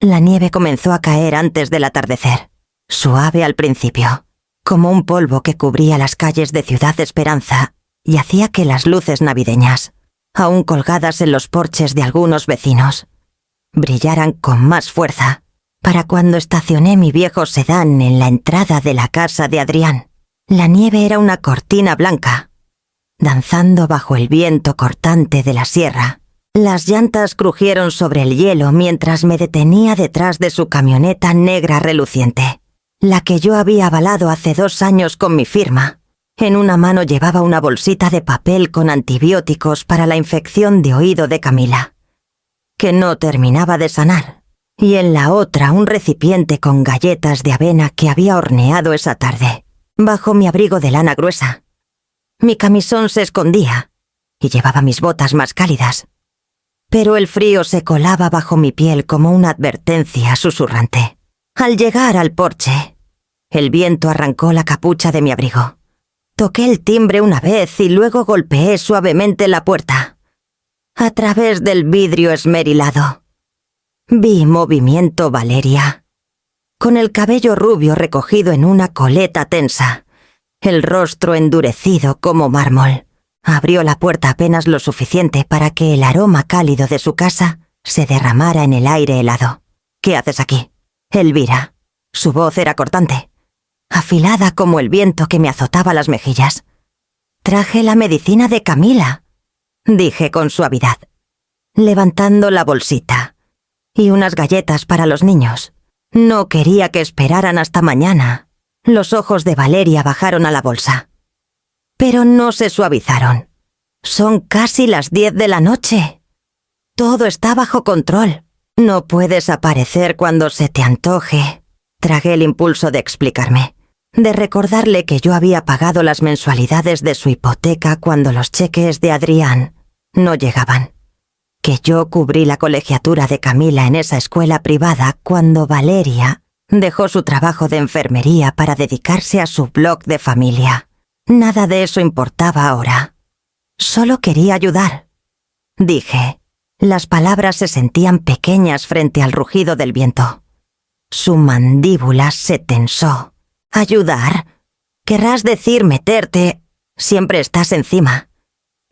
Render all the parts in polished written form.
La nieve comenzó a caer antes del atardecer, suave al principio, como un polvo que cubría las calles de Ciudad Esperanza y hacía que las luces navideñas, aún colgadas en los porches de algunos vecinos, brillaran con más fuerza para cuando estacioné mi viejo sedán en la entrada de la casa de Adrián. La nieve era una cortina blanca, danzando bajo el viento cortante de la sierra. Las llantas crujieron sobre el hielo mientras me detenía detrás de su camioneta negra reluciente, la que yo había avalado hace 2 años con mi firma. En una mano llevaba una bolsita de papel con antibióticos para la infección de oído de Camila, que no terminaba de sanar, y en la otra un recipiente con galletas de avena que había horneado esa tarde, bajo mi abrigo de lana gruesa. Mi camisón se escondía, y llevaba mis botas más cálidas, pero el frío se colaba bajo mi piel como una advertencia susurrante. Al llegar al porche, el viento arrancó la capucha de mi abrigo. Toqué el timbre una vez y luego golpeé suavemente la puerta. A través del vidrio esmerilado, vi movimiento Valeria, con el cabello rubio recogido en una coleta tensa, el rostro endurecido como mármol. Abrió la puerta apenas lo suficiente para que el aroma cálido de su casa se derramara en el aire helado. «¿Qué haces aquí?» «Elvira». Su voz era cortante, afilada como el viento que me azotaba las mejillas. «Traje la medicina de Camila», dije con suavidad, levantando la bolsita. «Y unas galletas para los niños. No quería que esperaran hasta mañana». Los ojos de Valeria bajaron a la bolsa, pero no se suavizaron. «Son casi las 10 de la noche. Todo está bajo control. No puedes aparecer cuando se te antoje». Tragué el impulso de explicarme, de recordarle que yo había pagado las mensualidades de su hipoteca cuando los cheques de Adrián no llegaban, que yo cubrí la colegiatura de Camila en esa escuela privada cuando Valeria dejó su trabajo de enfermería para dedicarse a su blog de familia. Nada de eso importaba ahora. Solo quería ayudar, dije. Las palabras se sentían pequeñas frente al rugido del viento. Su mandíbula se tensó. «¿Ayudar? Querrás decir meterte...» «Siempre estás encima,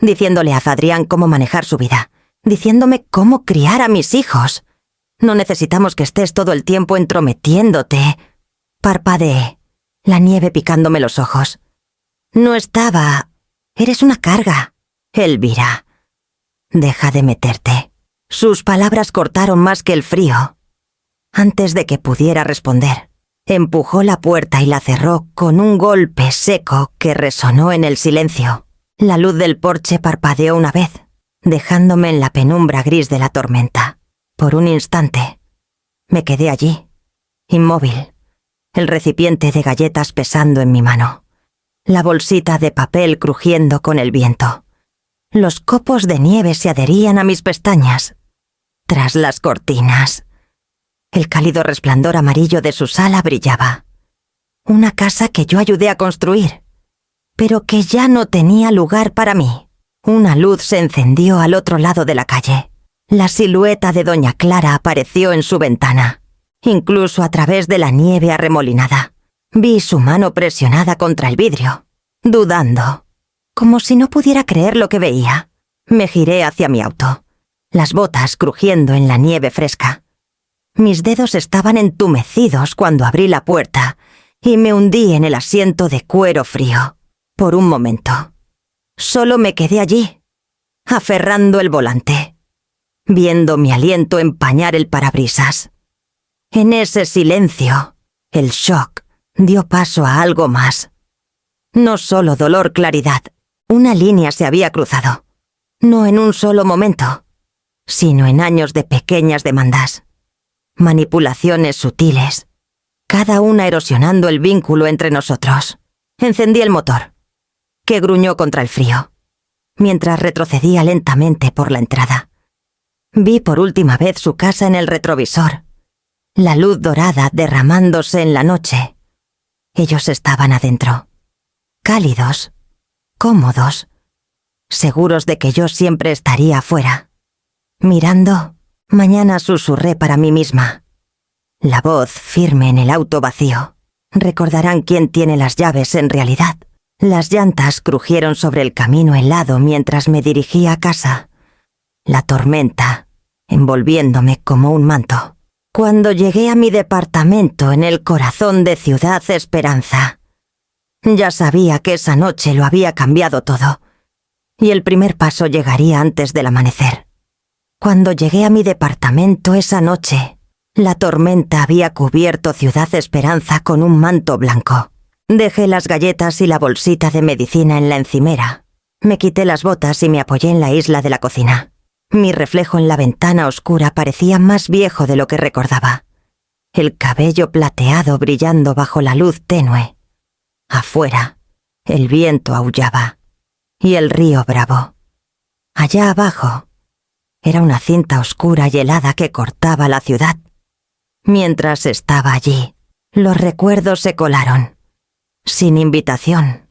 diciéndole a Adrián cómo manejar su vida, diciéndome cómo criar a mis hijos. No necesitamos que estés todo el tiempo entrometiéndote». Parpadeé, la nieve picándome los ojos. «No estaba... Eres una carga, Elvira. Deja de meterte». Sus palabras cortaron más que el frío. Antes de que pudiera responder, empujó la puerta y la cerró con un golpe seco que resonó en el silencio. La luz del porche parpadeó una vez, dejándome en la penumbra gris de la tormenta. Por un instante, me quedé allí, inmóvil, el recipiente de galletas pesando en mi mano, la bolsita de papel crujiendo con el viento. Los copos de nieve se adherían a mis pestañas. Tras las cortinas, el cálido resplandor amarillo de su sala brillaba. Una casa que yo ayudé a construir, pero que ya no tenía lugar para mí. Una luz se encendió al otro lado de la calle. La silueta de doña Clara apareció en su ventana, incluso a través de la nieve arremolinada. Vi su mano presionada contra el vidrio, dudando, como si no pudiera creer lo que veía. Me giré hacia mi auto, las botas crujiendo en la nieve fresca. Mis dedos estaban entumecidos cuando abrí la puerta y me hundí en el asiento de cuero frío. Por un momento, solo me quedé allí, aferrando el volante, viendo mi aliento empañar el parabrisas. En ese silencio, el shock dio paso a algo más. No solo dolor, claridad. Una línea se había cruzado, no en un solo momento, sino en años de pequeñas demandas. Manipulaciones sutiles, cada una erosionando el vínculo entre nosotros. Encendí el motor, que gruñó contra el frío, mientras retrocedía lentamente por la entrada. Vi por última vez su casa en el retrovisor, la luz dorada derramándose en la noche. Ellos estaban adentro, cálidos, cómodos, seguros de que yo siempre estaría afuera. Mirando, mañana susurré para mí misma. La voz firme en el auto vacío. Recordarán quién tiene las llaves en realidad. Las llantas crujieron sobre el camino helado mientras me dirigía a casa. La tormenta, envolviéndome como un manto. Cuando llegué a mi departamento en el corazón de Ciudad Esperanza, ya sabía que esa noche lo había cambiado todo, y el primer paso llegaría antes del amanecer. Cuando llegué a mi departamento esa noche, la tormenta había cubierto Ciudad Esperanza con un manto blanco. Dejé las galletas y la bolsita de medicina en la encimera. Me quité las botas y me apoyé en la isla de la cocina. Mi reflejo en la ventana oscura parecía más viejo de lo que recordaba. El cabello plateado brillando bajo la luz tenue. Afuera, el viento aullaba. Y el río bravo. Allá abajo, era una cinta oscura y helada que cortaba la ciudad. Mientras estaba allí, los recuerdos se colaron. Sin invitación.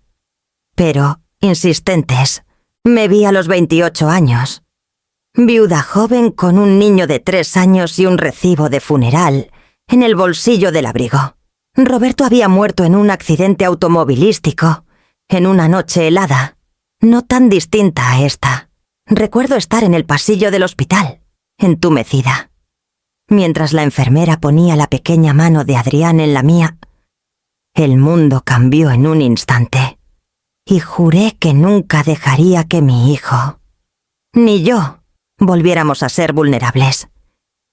Pero, insistentes, me vi a los 28 años. Viuda joven con un niño de 3 años y un recibo de funeral en el bolsillo del abrigo. Roberto había muerto en un accidente automovilístico, en una noche helada, no tan distinta a esta. Recuerdo estar en el pasillo del hospital, entumecida. Mientras la enfermera ponía la pequeña mano de Adrián en la mía, el mundo cambió en un instante, y juré que nunca dejaría que mi hijo, ni yo, volviéramos a ser vulnerables.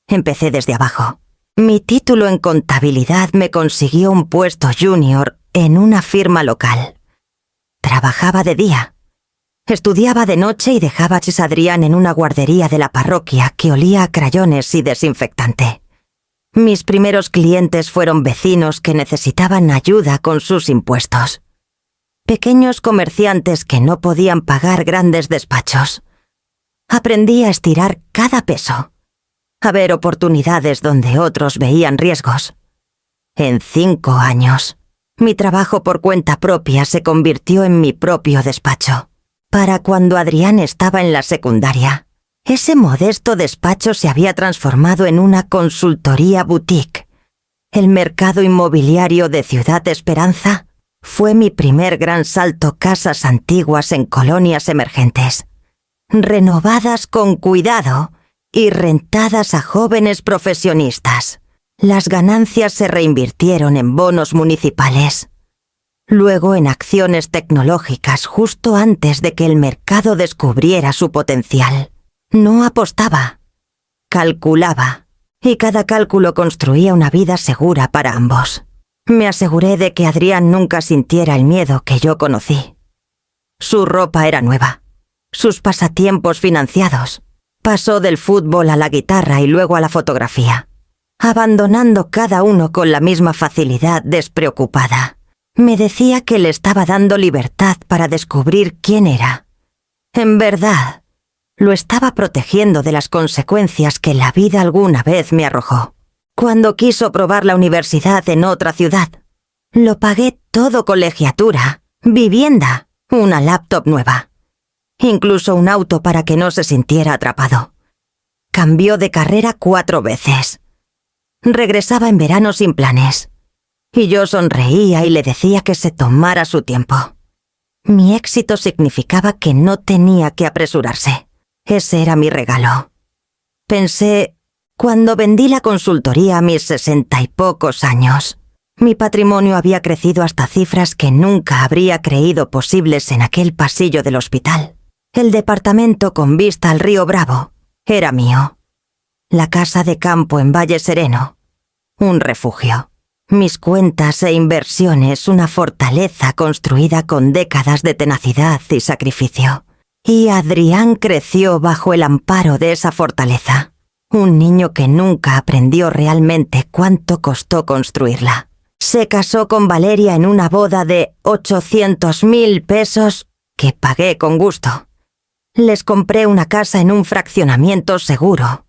Empecé desde abajo. Mi título en contabilidad me consiguió un puesto junior en una firma local. Trabajaba de día. Estudiaba de noche y dejaba a Adrián en una guardería de la parroquia que olía a crayones y desinfectante. Mis primeros clientes fueron vecinos que necesitaban ayuda con sus impuestos. Pequeños comerciantes que no podían pagar grandes despachos. Aprendí a estirar cada peso, a ver oportunidades donde otros veían riesgos. En 5 años, mi trabajo por cuenta propia se convirtió en mi propio despacho. Para cuando Adrián estaba en la secundaria, ese modesto despacho se había transformado en una consultoría boutique. El mercado inmobiliario de Ciudad Esperanza fue mi primer gran salto. Casas antiguas en colonias emergentes, renovadas con cuidado y rentadas a jóvenes profesionistas. Las ganancias se reinvirtieron en bonos municipales, luego en acciones tecnológicas justo antes de que el mercado descubriera su potencial. No apostaba, calculaba, y cada cálculo construía una vida segura para ambos. Me aseguré de que Adrián nunca sintiera el miedo que yo conocí. Su ropa era nueva, sus pasatiempos financiados. Pasó del fútbol a la guitarra y luego a la fotografía, abandonando cada uno con la misma facilidad despreocupada. Me decía que le estaba dando libertad para descubrir quién era. En verdad, lo estaba protegiendo de las consecuencias que la vida alguna vez me arrojó. Cuando quiso probar la universidad en otra ciudad, lo pagué todo: colegiatura, vivienda, una laptop nueva, incluso un auto para que no se sintiera atrapado. Cambió de carrera 4 veces. Regresaba en verano sin planes, y yo sonreía y le decía que se tomara su tiempo. Mi éxito significaba que no tenía que apresurarse. Ese era mi regalo. Pensé, cuando vendí la consultoría a mis 60 y pocos años, mi patrimonio había crecido hasta cifras que nunca habría creído posibles en aquel pasillo del hospital. El departamento con vista al río Bravo era mío. La casa de campo en Valle Sereno, un refugio. Mis cuentas e inversiones, una fortaleza construida con décadas de tenacidad y sacrificio. Y Adrián creció bajo el amparo de esa fortaleza. Un niño que nunca aprendió realmente cuánto costó construirla. Se casó con Valeria en una boda de 800.000 pesos que pagué con gusto. Les compré una casa en un fraccionamiento seguro.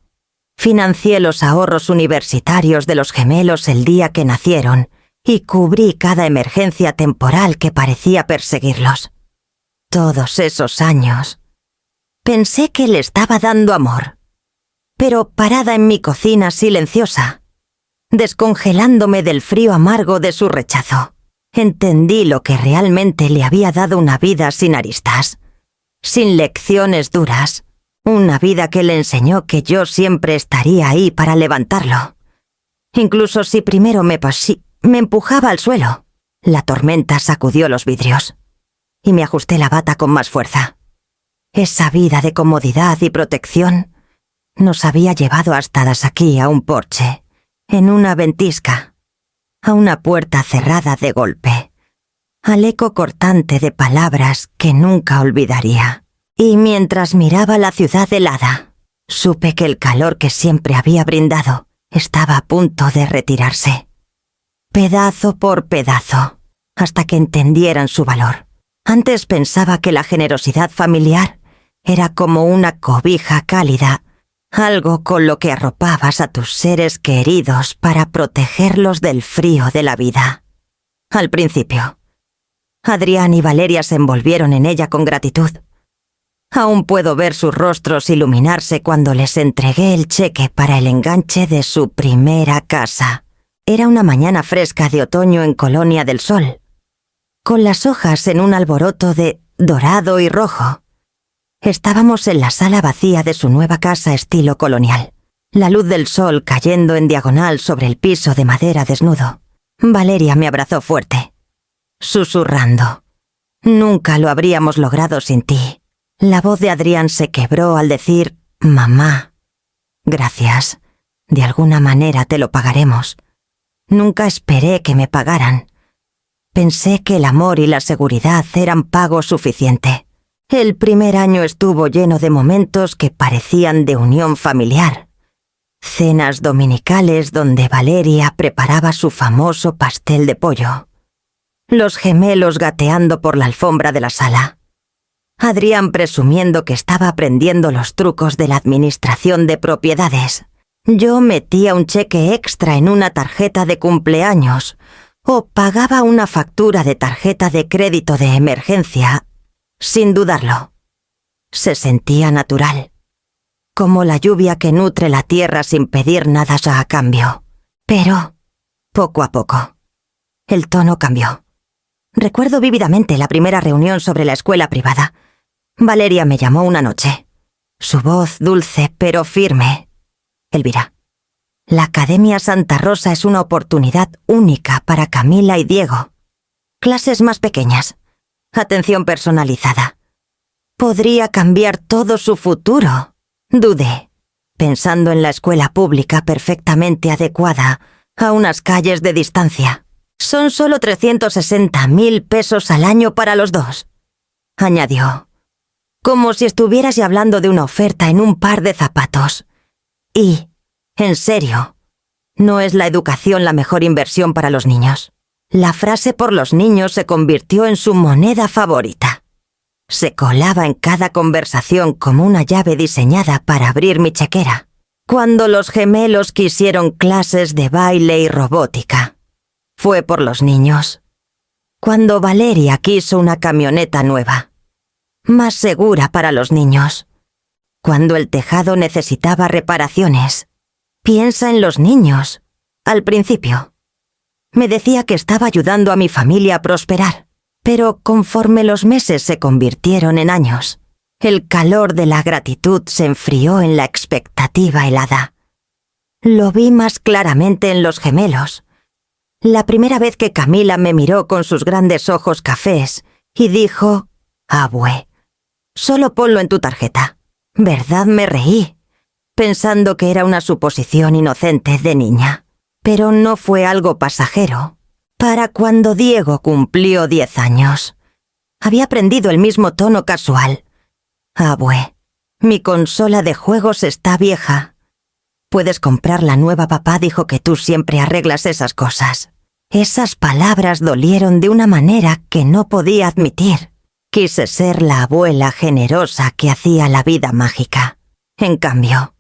Financié los ahorros universitarios de los gemelos el día que nacieron y cubrí cada emergencia temporal que parecía perseguirlos. Todos esos años, pensé que le estaba dando amor, pero parada en mi cocina silenciosa, descongelándome del frío amargo de su rechazo. Entendí lo que realmente le había dado una vida sin aristas, sin lecciones duras, una vida que le enseñó que yo siempre estaría ahí para levantarlo. Incluso si primero me empujaba al suelo. La tormenta sacudió los vidrios y me ajusté la bata con más fuerza. Esa vida de comodidad y protección nos había llevado hasta aquí a un porche, en una ventisca, a una puerta cerrada de golpe, al eco cortante de palabras que nunca olvidaría. Y mientras miraba la ciudad helada, supe que el calor que siempre había brindado estaba a punto de retirarse, pedazo por pedazo, hasta que entendieran su valor. Antes pensaba que la generosidad familiar era como una cobija cálida, algo con lo que arropabas a tus seres queridos para protegerlos del frío de la vida. Al principio, Adrián y Valeria se envolvieron en ella con gratitud. Aún puedo ver sus rostros iluminarse cuando les entregué el cheque para el enganche de su primera casa. Era una mañana fresca de otoño en Colonia del Sol, con las hojas en un alboroto de dorado y rojo. Estábamos en la sala vacía de su nueva casa estilo colonial, la luz del sol cayendo en diagonal sobre el piso de madera desnudo. Valeria me abrazó fuerte, susurrando: «Nunca lo habríamos logrado sin ti». La voz de Adrián se quebró al decir: «Mamá, gracias. De alguna manera te lo pagaremos. Nunca esperé que me pagaran. Pensé que el amor y la seguridad eran pago suficiente». El primer año estuvo lleno de momentos que parecían de unión familiar. Cenas dominicales donde Valeria preparaba su famoso pastel de pollo. Los gemelos gateando por la alfombra de la sala. Adrián presumiendo que estaba aprendiendo los trucos de la administración de propiedades. Yo metía un cheque extra en una tarjeta de cumpleaños o pagaba una factura de tarjeta de crédito de emergencia, sin dudarlo. Se sentía natural, como la lluvia que nutre la tierra sin pedir nada a cambio. Pero, poco a poco, el tono cambió. Recuerdo vívidamente la primera reunión sobre la escuela privada. Valeria me llamó una noche. Su voz dulce pero firme. «Elvira, la Academia Santa Rosa es una oportunidad única para Camila y Diego. Clases más pequeñas, atención personalizada. Podría cambiar todo su futuro». Dudé, pensando en la escuela pública perfectamente adecuada a unas calles de distancia. «Son solo 360.000 pesos al año para los dos», añadió, como si estuvieras hablando de una oferta en un par de zapatos. Y, en serio, ¿no es la educación la mejor inversión para los niños? La frase por los niños se convirtió en su moneda favorita. Se colaba en cada conversación como una llave diseñada para abrir mi chequera. Cuando los gemelos quisieron clases de baile y robótica, fue por los niños. Cuando Valeria quiso una camioneta nueva, más segura para los niños. Cuando el tejado necesitaba reparaciones, piensa en los niños. Al principio, me decía que estaba ayudando a mi familia a prosperar, pero conforme los meses se convirtieron en años, el calor de la gratitud se enfrió en la expectativa helada. Lo vi más claramente en los gemelos. La primera vez que Camila me miró con sus grandes ojos cafés y dijo: «Abue, solo ponlo en tu tarjeta». ¿Verdad? Me reí, pensando que era una suposición inocente de niña. Pero no fue algo pasajero. Para cuando Diego cumplió 10 años, había aprendido el mismo tono casual. «Abue, mi consola de juegos está vieja. Puedes comprar la nueva, papá dijo que tú siempre arreglas esas cosas». Esas palabras dolieron de una manera que no podía admitir. Quise ser la abuela generosa que hacía la vida mágica. En cambio,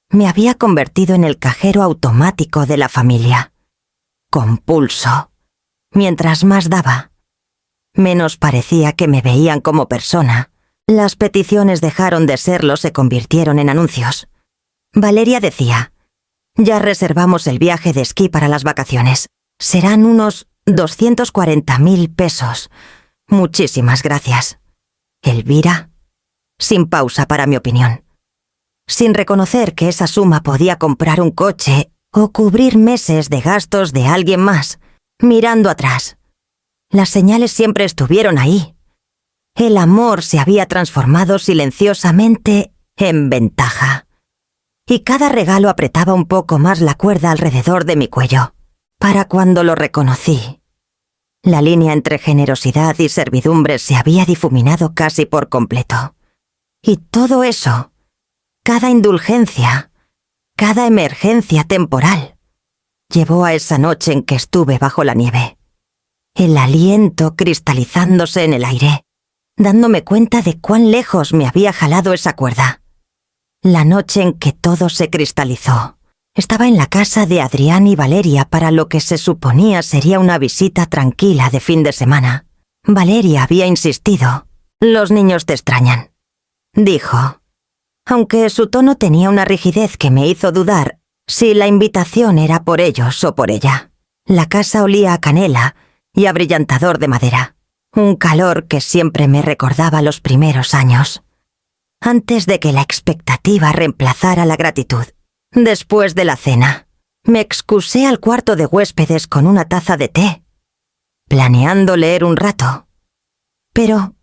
me había convertido en el cajero automático de la familia. Compulso. Mientras más daba, menos parecía que me veían como persona. Las peticiones dejaron de serlo, se convirtieron en anuncios. Valeria decía: Ya reservamos el viaje de esquí para las vacaciones. Serán unos 240.000 pesos. Muchísimas gracias. Elvira, sin pausa para mi opinión. Sin reconocer que esa suma podía comprar un coche o cubrir meses de gastos de alguien más, mirando atrás. Las señales siempre estuvieron ahí. El amor se había transformado silenciosamente en ventaja. Y cada regalo apretaba un poco más la cuerda alrededor de mi cuello, para cuando lo reconocí. La línea entre generosidad y servidumbre se había difuminado casi por completo. Y todo eso, cada indulgencia, cada emergencia temporal, llevó a esa noche en que estuve bajo la nieve. El aliento cristalizándose en el aire, dándome cuenta de cuán lejos me había jalado esa cuerda. La noche en que todo se cristalizó. Estaba en la casa de Adrián y Valeria para lo que se suponía sería una visita tranquila de fin de semana. Valeria había insistido. «Los niños te extrañan», dijo, aunque su tono tenía una rigidez que me hizo dudar si la invitación era por ellos o por ella. La casa olía a canela y a brillantador de madera, un calor que siempre me recordaba los primeros años, antes de que la expectativa reemplazara la gratitud. Después de la cena, me excusé al cuarto de huéspedes con una taza de té, planeando leer un rato. Pero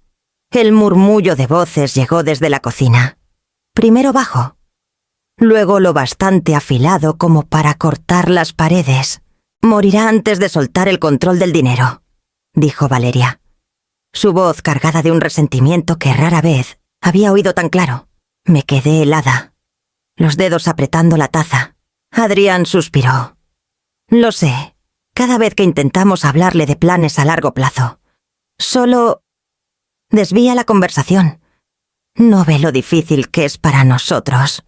el murmullo de voces llegó desde la cocina. Primero bajo, luego lo bastante afilado como para cortar las paredes. «Morirá antes de soltar el control del dinero», dijo Valeria. Su voz cargada de un resentimiento que rara vez había oído tan claro. Me quedé helada, los dedos apretando la taza. Adrián suspiró. «Lo sé, cada vez que intentamos hablarle de planes a largo plazo, solo desvía la conversación. No ve lo difícil que es para nosotros.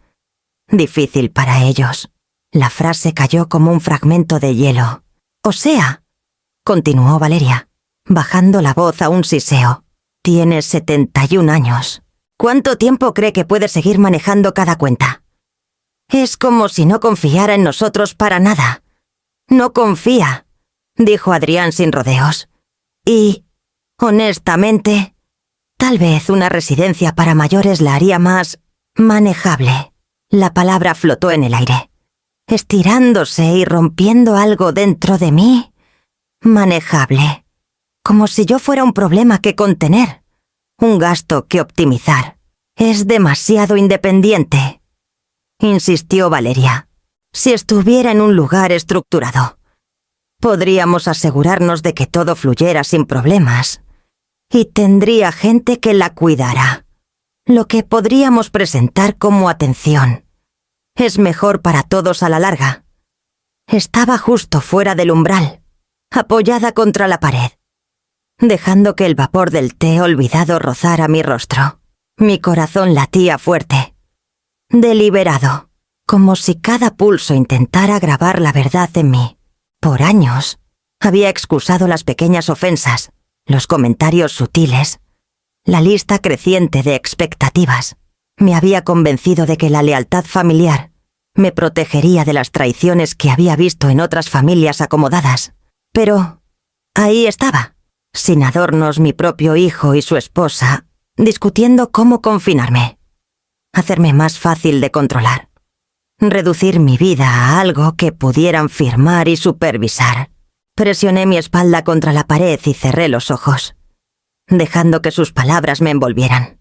Difícil para ellos». La frase cayó como un fragmento de hielo. «O sea», continuó Valeria, bajando la voz a un siseo, «tiene 71 años. ¿Cuánto tiempo cree que puede seguir manejando cada cuenta? Es como si no confiara en nosotros para nada». «No confía», dijo Adrián sin rodeos. «Y, honestamente, tal vez una residencia para mayores la haría más manejable». La palabra flotó en el aire, estirándose y rompiendo algo dentro de mí. Manejable. Como si yo fuera un problema que contener, un gasto que optimizar. «Es demasiado independiente», insistió Valeria. «Si estuviera en un lugar estructurado, podríamos asegurarnos de que todo fluyera sin problemas. Y tendría gente que la cuidara. Lo que podríamos presentar como atención. Es mejor para todos a la larga». Estaba justo fuera del umbral, apoyada contra la pared, dejando que el vapor del té olvidado rozara mi rostro. Mi corazón latía fuerte, deliberado, como si cada pulso intentara grabar la verdad en mí. Por años había excusado las pequeñas ofensas, los comentarios sutiles, la lista creciente de expectativas. Me había convencido de que la lealtad familiar me protegería de las traiciones que había visto en otras familias acomodadas. Pero ahí estaba, sin adornos, mi propio hijo y su esposa, discutiendo cómo confinarme, hacerme más fácil de controlar, reducir mi vida a algo que pudieran firmar y supervisar. Presioné mi espalda contra la pared y cerré los ojos, dejando que sus palabras me envolvieran.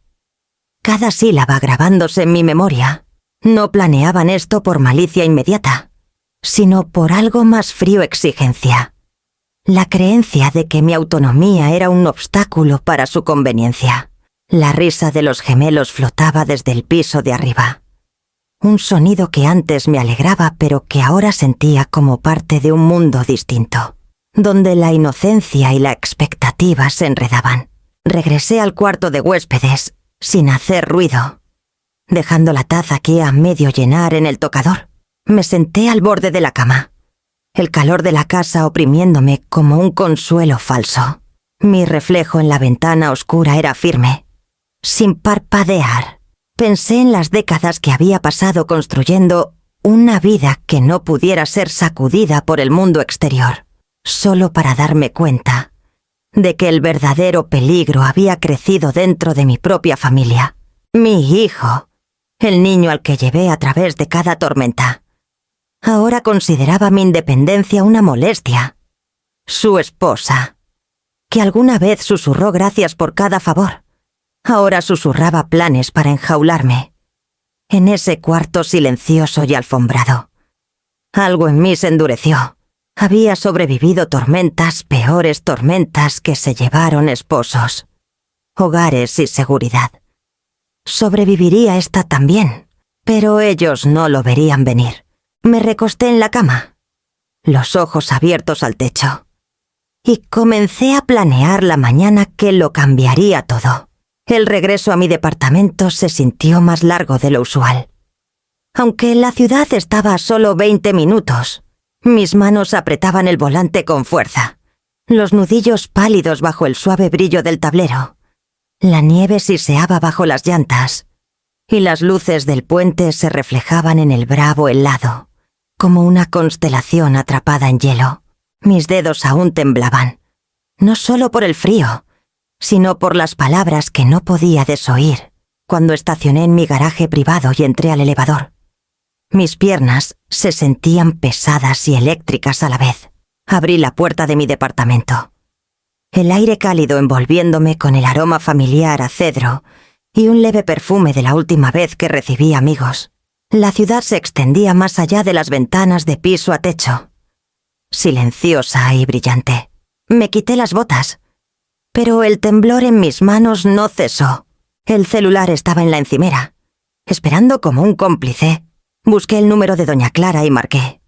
Cada sílaba grabándose en mi memoria. No planeaban esto por malicia inmediata, sino por algo más frío exigencia. La creencia de que mi autonomía era un obstáculo para su conveniencia. La risa de los gemelos flotaba desde el piso de arriba. Un sonido que antes me alegraba pero que ahora sentía como parte de un mundo distinto, donde la inocencia y la expectativa se enredaban. Regresé al cuarto de huéspedes sin hacer ruido, dejando la taza que a medio llenar en el tocador. Me senté al borde de la cama, el calor de la casa oprimiéndome como un consuelo falso. Mi reflejo en la ventana oscura era firme, sin parpadear. Pensé en las décadas que había pasado construyendo una vida que no pudiera ser sacudida por el mundo exterior, solo para darme cuenta de que el verdadero peligro había crecido dentro de mi propia familia. Mi hijo, el niño al que llevé a través de cada tormenta. Ahora consideraba mi independencia una molestia. Su esposa, que alguna vez susurró gracias por cada favor, ahora susurraba planes para enjaularme en ese cuarto silencioso y alfombrado. Algo en mí se endureció. Había sobrevivido tormentas, peores tormentas que se llevaron esposos, hogares y seguridad. Sobreviviría esta también, pero ellos no lo verían venir. Me recosté en la cama, los ojos abiertos al techo, y comencé a planear la mañana que lo cambiaría todo. El regreso a mi departamento se sintió más largo de lo usual. Aunque la ciudad estaba a solo 20 minutos, mis manos apretaban el volante con fuerza, los nudillos pálidos bajo el suave brillo del tablero. La nieve siseaba bajo las llantas, y las luces del puente se reflejaban en el bravo helado, como una constelación atrapada en hielo. Mis dedos aún temblaban, no solo por el frío, sino por las palabras que no podía desoír cuando estacioné en mi garaje privado y entré al elevador. Mis piernas se sentían pesadas y eléctricas a la vez. Abrí la puerta de mi departamento. El aire cálido envolviéndome con el aroma familiar a cedro y un leve perfume de la última vez que recibí amigos. La ciudad se extendía más allá de las ventanas de piso a techo, silenciosa y brillante. Me quité las botas, pero el temblor en mis manos no cesó. El celular estaba en la encimera. Esperando como un cómplice, busqué el número de doña Clara y marqué.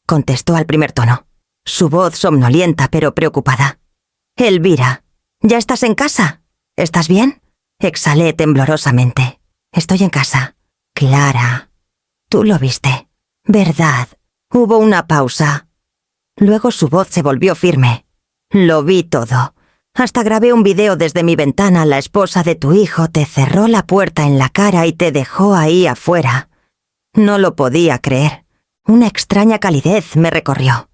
Contestó al primer tono, su voz somnolienta pero preocupada. «Elvira, ¿ya estás en casa? ¿Estás bien?» Exhalé temblorosamente. «Estoy en casa». «Clara, tú lo viste. ¿Verdad?» Hubo una pausa. Luego su voz se volvió firme. «Lo vi todo. Hasta grabé un video desde mi ventana. La esposa de tu hijo te cerró la puerta en la cara y te dejó ahí afuera». No lo podía creer. Una extraña calidez me recorrió.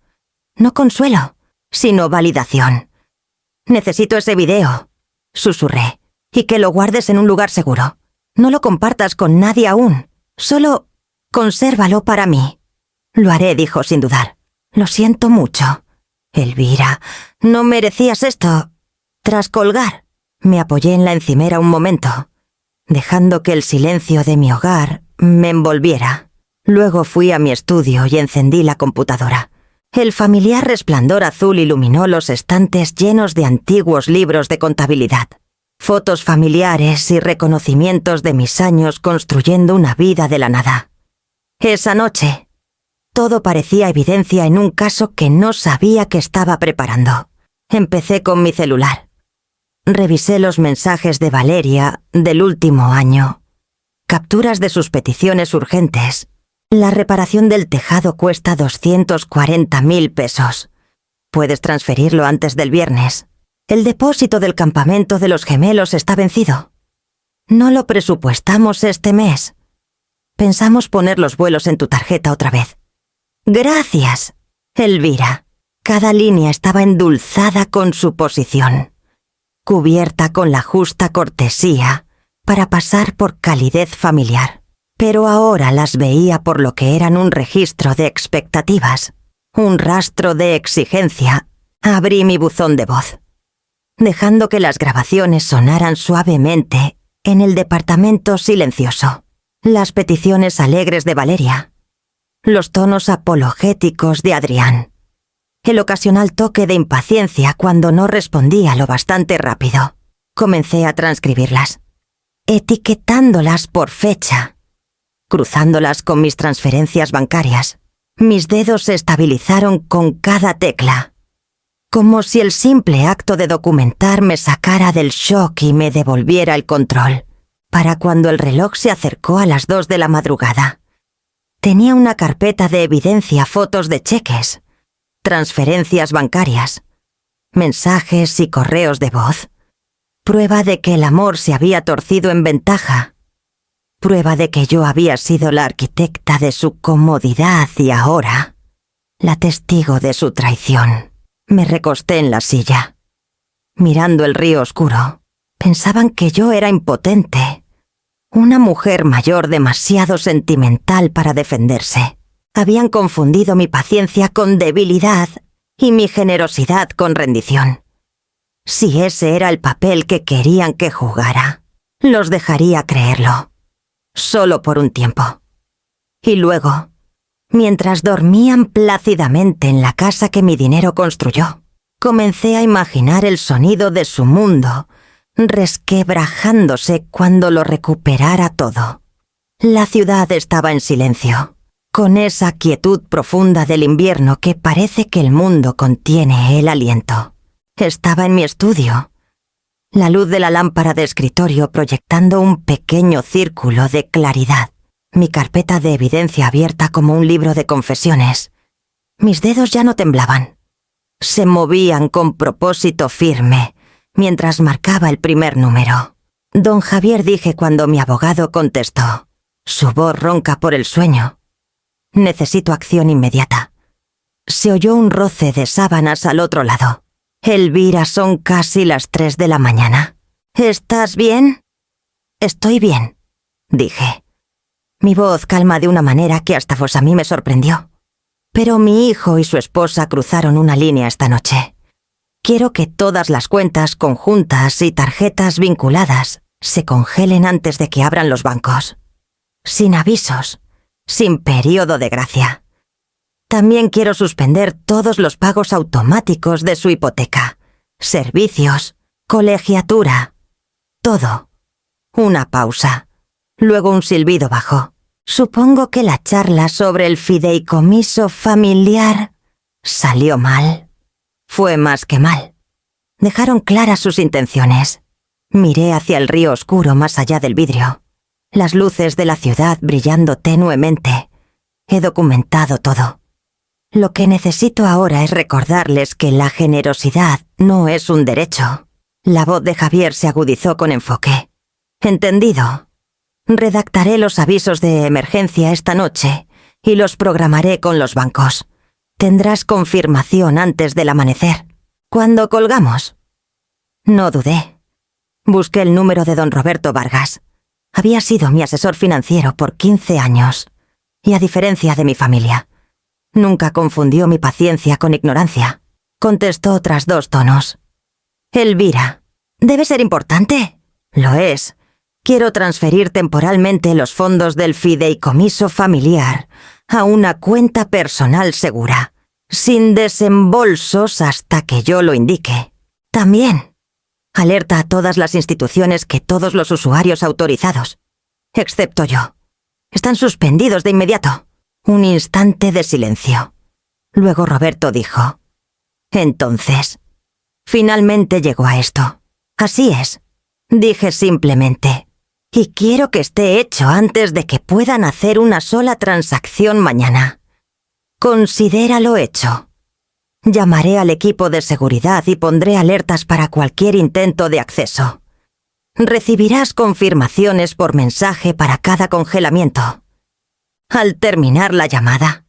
No consuelo, sino validación. «Necesito ese video», susurré, «y que lo guardes en un lugar seguro. No lo compartas con nadie aún. Solo consérvalo para mí». «Lo haré», dijo sin dudar. «Lo siento mucho». «Elvira, no merecías esto». Tras colgar, me apoyé en la encimera un momento, dejando que el silencio de mi hogar me envolviera. Luego fui a mi estudio y encendí la computadora. El familiar resplandor azul iluminó los estantes llenos de antiguos libros de contabilidad, fotos familiares y reconocimientos de mis años construyendo una vida de la nada. Esa noche, todo parecía evidencia en un caso que no sabía que estaba preparando. Empecé con mi celular. Revisé los mensajes de Valeria del último año, capturas de sus peticiones urgentes. La reparación del tejado cuesta 240.000 pesos. Puedes transferirlo antes del viernes. El depósito del campamento de los gemelos está vencido. No lo presupuestamos este mes. Pensamos poner los vuelos en tu tarjeta otra vez. Gracias, Elvira. Cada línea estaba endulzada con suposición, cubierta con la justa cortesía para pasar por calidez familiar. Pero ahora las veía por lo que eran un registro de expectativas, un rastro de exigencia. Abrí mi buzón de voz, dejando que las grabaciones sonaran suavemente en el departamento silencioso. Las peticiones alegres de Valeria, los tonos apologéticos de Adrián, el ocasional toque de impaciencia cuando no respondía lo bastante rápido. Comencé a transcribirlas, etiquetándolas por fecha, cruzándolas con mis transferencias bancarias. Mis dedos se estabilizaron con cada tecla, como si el simple acto de documentar me sacara del shock y me devolviera el control. Para cuando el reloj se acercó a las 2 de la madrugada, tenía una carpeta de evidencia, fotos de cheques, transferencias bancarias, mensajes y correos de voz, prueba de que el amor se había torcido en ventaja. prueba de que yo había sido la arquitecta de su comodidad y ahora la testigo de su traición. Me recosté en la silla. Mirando el río oscuro, pensaban que yo era impotente. Una mujer mayor demasiado sentimental para defenderse. Habían confundido mi paciencia con debilidad y mi generosidad con rendición. Si ese era el papel que querían que jugara, los dejaría creerlo. Solo por un tiempo. Y luego, mientras dormían plácidamente en la casa que mi dinero construyó, comencé a imaginar el sonido de su mundo, resquebrajándose cuando lo recuperara todo. La ciudad estaba en silencio, con esa quietud profunda del invierno que parece que el mundo contiene el aliento. Estaba en mi estudio, la luz de la lámpara de escritorio proyectando un pequeño círculo de claridad, mi carpeta de evidencia abierta como un libro de confesiones. Mis dedos ya no temblaban. Se movían con propósito firme, mientras marcaba el primer número. Don Javier, dije cuando mi abogado contestó, su voz ronca por el sueño. Necesito acción inmediata. Se oyó un roce de sábanas al otro lado. Elvira, son casi las 3 de la mañana. ¿Estás bien? Estoy bien, dije. Mi voz calma de una manera que hasta a mí me sorprendió. Pero mi hijo y su esposa cruzaron una línea esta noche. Quiero que todas las cuentas conjuntas y tarjetas vinculadas se congelen antes de que abran los bancos. Sin avisos, sin período de gracia. También quiero suspender todos los pagos automáticos de su hipoteca, servicios, colegiatura, todo. Una pausa, luego un silbido bajo. Supongo que la charla sobre el fideicomiso familiar salió mal. Fue más que mal. Dejaron claras sus intenciones. Miré hacia el río oscuro más allá del vidrio. Las luces de la ciudad brillando tenuemente. He documentado todo. Lo que necesito ahora es recordarles que la generosidad no es un derecho. La voz de Javier se agudizó con enfoque. Entendido. Redactaré los avisos de emergencia esta noche y los programaré con los bancos. Tendrás confirmación antes del amanecer. ¿Cuándo colgamos? No dudé. Busqué el número de don Roberto Vargas. Había sido mi asesor financiero por 15 años. Y a diferencia de mi familia, nunca confundió mi paciencia con ignorancia. Contestó tras 2 tonos. Elvira, ¿debe ser importante? Lo es. Quiero transferir temporalmente los fondos del fideicomiso familiar a una cuenta personal segura, sin desembolsos hasta que yo lo indique. También, alerta a todas las instituciones que todos los usuarios autorizados, excepto yo, están suspendidos de inmediato. Un instante de silencio. Luego Roberto dijo, entonces, finalmente llegó a esto. Así es, dije simplemente. Y quiero que esté hecho antes de que puedan hacer una sola transacción mañana. Considéralo hecho. Llamaré al equipo de seguridad y pondré alertas para cualquier intento de acceso. Recibirás confirmaciones por mensaje para cada congelamiento. Al terminar la llamada,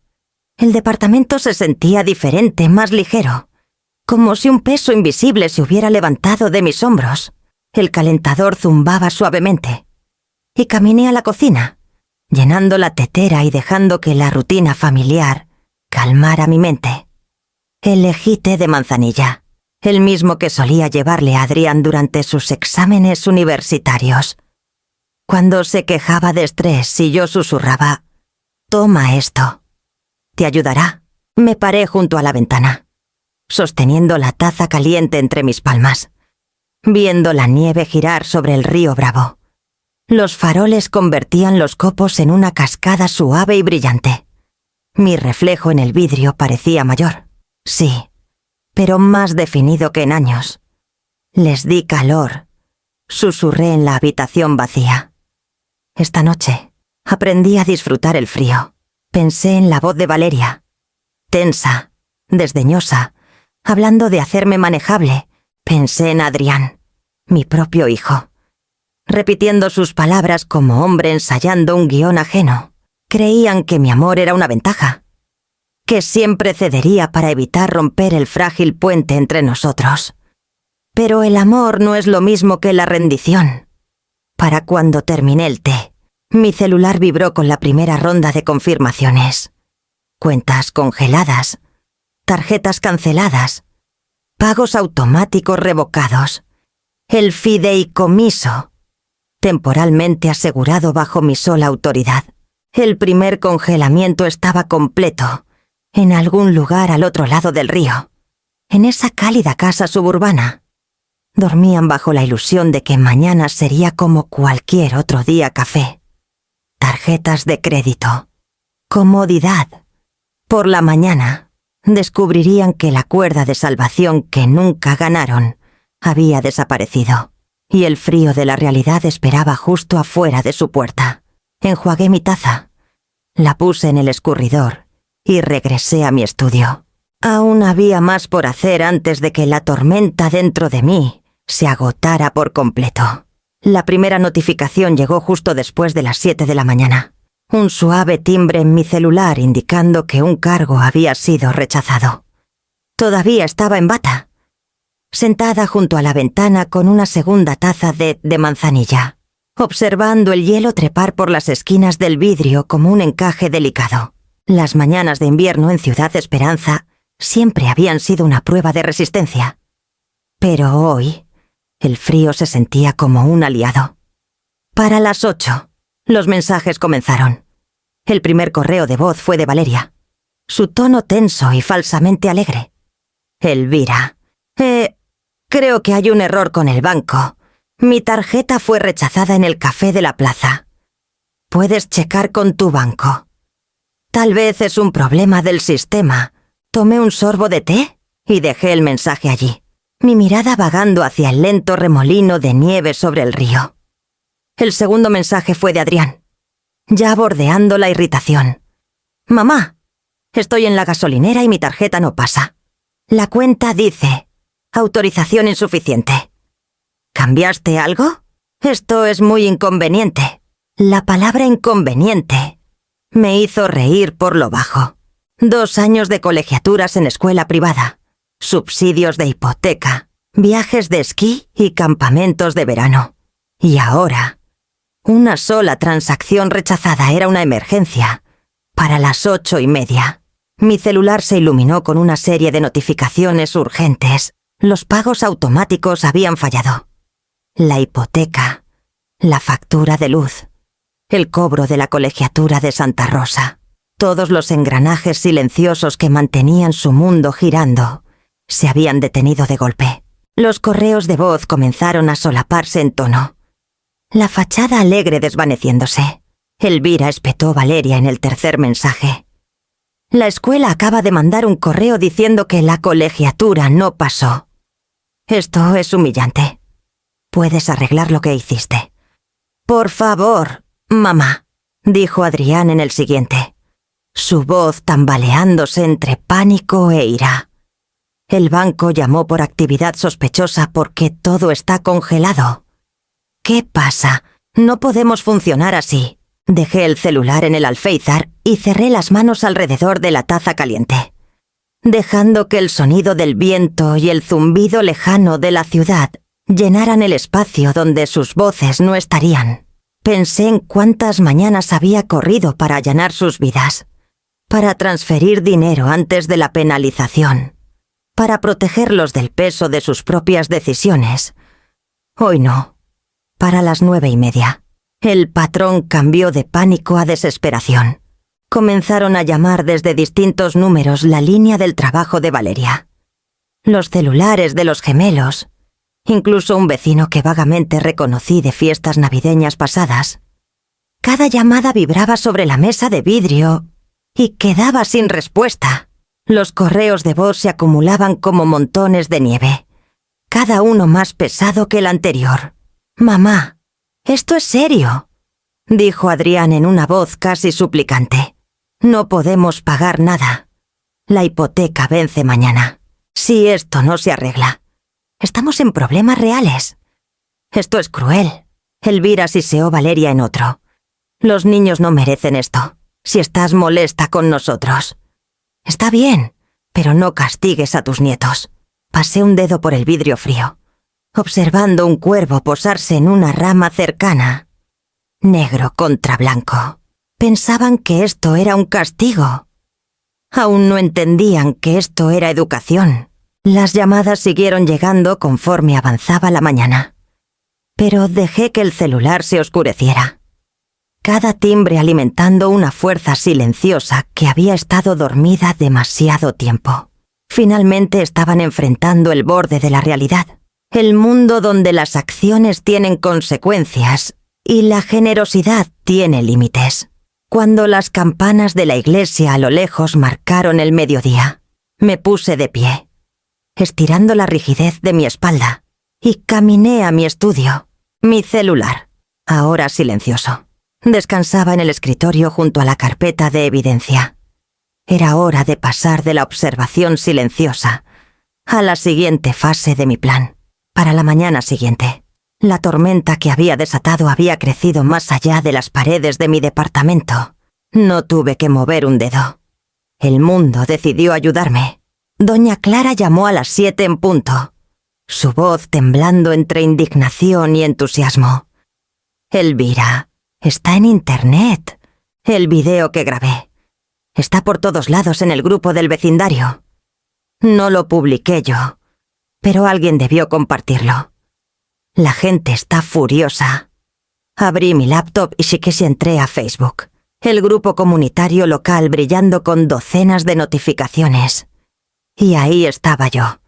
el departamento se sentía diferente, más ligero, como si un peso invisible se hubiera levantado de mis hombros. El calentador zumbaba suavemente. Y caminé a la cocina, llenando la tetera y dejando que la rutina familiar calmara mi mente. Elegí té de manzanilla, el mismo que solía llevarle a Adrián durante sus exámenes universitarios. Cuando se quejaba de estrés y yo susurraba, «Toma esto. Te ayudará». Me paré junto a la ventana, sosteniendo la taza caliente entre mis palmas, viendo la nieve girar sobre el río Bravo. Los faroles convertían los copos en una cascada suave y brillante. Mi reflejo en el vidrio parecía mayor, sí, pero más definido que en años. Les di calor, susurré en la habitación vacía. Esta noche aprendí a disfrutar el frío. Pensé en la voz de Valeria, tensa, desdeñosa, hablando de hacerme manejable. Pensé en Adrián, mi propio hijo. repitiendo sus palabras como hombre ensayando un guión ajeno. Creían que mi amor era una ventaja, que siempre cedería para evitar romper el frágil puente entre nosotros. Pero el amor no es lo mismo que la rendición. Para cuando terminé el té, mi celular vibró con la primera ronda de confirmaciones. Cuentas congeladas, tarjetas canceladas, pagos automáticos revocados, el fideicomiso, temporalmente asegurado bajo mi sola autoridad. El primer congelamiento estaba completo, en algún lugar al otro lado del río, en esa cálida casa suburbana. Dormían bajo la ilusión de que mañana sería como cualquier otro día café. Tarjetas de crédito. Comodidad. Por la mañana, descubrirían que la cuerda de salvación que nunca ganaron había desaparecido, y el frío de la realidad esperaba justo afuera de su puerta. Enjuagué mi taza, la puse en el escurridor y regresé a mi estudio. Aún había más por hacer antes de que la tormenta dentro de mí se agotara por completo. La primera notificación llegó justo después de las 7 de la mañana. Un suave timbre en mi celular indicando que un cargo había sido rechazado. Todavía estaba en bata, sentada junto a la ventana con una segunda taza de manzanilla, observando el hielo trepar por las esquinas del vidrio como un encaje delicado. Las mañanas de invierno en Ciudad Esperanza siempre habían sido una prueba de resistencia. Pero hoy, el frío se sentía como un aliado. Para las 8, los mensajes comenzaron. El primer correo de voz fue de Valeria. Su tono tenso y falsamente alegre. Elvira. Creo que hay un error con el banco. Mi tarjeta fue rechazada en el café de la plaza. Puedes checar con tu banco. Tal vez es un problema del sistema. Tomé un sorbo de té y dejé el mensaje allí, mi mirada vagando hacia el lento remolino de nieve sobre el río. El segundo mensaje fue de Adrián, ya bordeando la irritación. Mamá, estoy en la gasolinera y mi tarjeta no pasa. La cuenta dice, autorización insuficiente. ¿Cambiaste algo? Esto es muy inconveniente. La palabra inconveniente me hizo reír por lo bajo. 2 años de colegiaturas en escuela privada, subsidios de hipoteca, viajes de esquí y campamentos de verano. Y ahora, una sola transacción rechazada era una emergencia. Para las 8:30, mi celular se iluminó con una serie de notificaciones urgentes. Los pagos automáticos habían fallado. La hipoteca, la factura de luz, el cobro de la colegiatura de Santa Rosa. Todos los engranajes silenciosos que mantenían su mundo girando se habían detenido de golpe. Los correos de voz comenzaron a solaparse en tono, la fachada alegre desvaneciéndose. Elvira espetó Valeria en el tercer mensaje. La escuela acaba de mandar un correo diciendo que la colegiatura no pasó. Esto es humillante. Puedes arreglar lo que hiciste. Por favor, mamá, dijo Adrián en el siguiente, su voz tambaleándose entre pánico e ira. El banco llamó por actividad sospechosa porque todo está congelado. ¿Qué pasa? No podemos funcionar así. Dejé el celular en el alféizar y cerré las manos alrededor de la taza caliente, dejando que el sonido del viento y el zumbido lejano de la ciudad llenaran el espacio donde sus voces no estarían. Pensé en cuántas mañanas había corrido para allanar sus vidas, para transferir dinero antes de la penalización, para protegerlos del peso de sus propias decisiones. Hoy no. Para las 9:30, el patrón cambió de pánico a desesperación. Comenzaron a llamar desde distintos números la línea del trabajo de Valeria, los celulares de los gemelos, incluso un vecino que vagamente reconocí de fiestas navideñas pasadas. Cada llamada vibraba sobre la mesa de vidrio y quedaba sin respuesta. Los correos de voz se acumulaban como montones de nieve, cada uno más pesado que el anterior. «Mamá, esto es serio», dijo Adrián en una voz casi suplicante. «No podemos pagar nada. La hipoteca vence mañana. Si esto no se arregla, estamos en problemas reales. Esto es cruel. Elvira siseó Valeria en otro. Los niños no merecen esto. Si estás molesta con nosotros. Está bien, pero no castigues a tus nietos. Pasé un dedo por el vidrio frío, observando un cuervo posarse en una rama cercana. Negro contra blanco. Pensaban que esto era un castigo. Aún no entendían que esto era educación. Las llamadas siguieron llegando conforme avanzaba la mañana. Pero dejé que el celular se oscureciera. Cada timbre alimentando una fuerza silenciosa que había estado dormida demasiado tiempo. Finalmente estaban enfrentando el borde de la realidad. El mundo donde las acciones tienen consecuencias y la generosidad tiene límites. Cuando las campanas de la iglesia a lo lejos marcaron el mediodía, me puse de pie, estirando la rigidez de mi espalda, y caminé a mi estudio. Mi celular, ahora silencioso, descansaba en el escritorio junto a la carpeta de evidencia. Era hora de pasar de la observación silenciosa a la siguiente fase de mi plan. Para la mañana siguiente, la tormenta que había desatado había crecido más allá de las paredes de mi departamento. No tuve que mover un dedo. El mundo decidió ayudarme. Doña Clara llamó a las 7 en punto, su voz temblando entre indignación y entusiasmo. Elvira, está en internet. El video que grabé. Está por todos lados en el grupo del vecindario. No lo publiqué yo, pero alguien debió compartirlo. La gente está furiosa. Abrí mi laptop y entré a Facebook, el grupo comunitario local brillando con docenas de notificaciones. Y ahí estaba yo,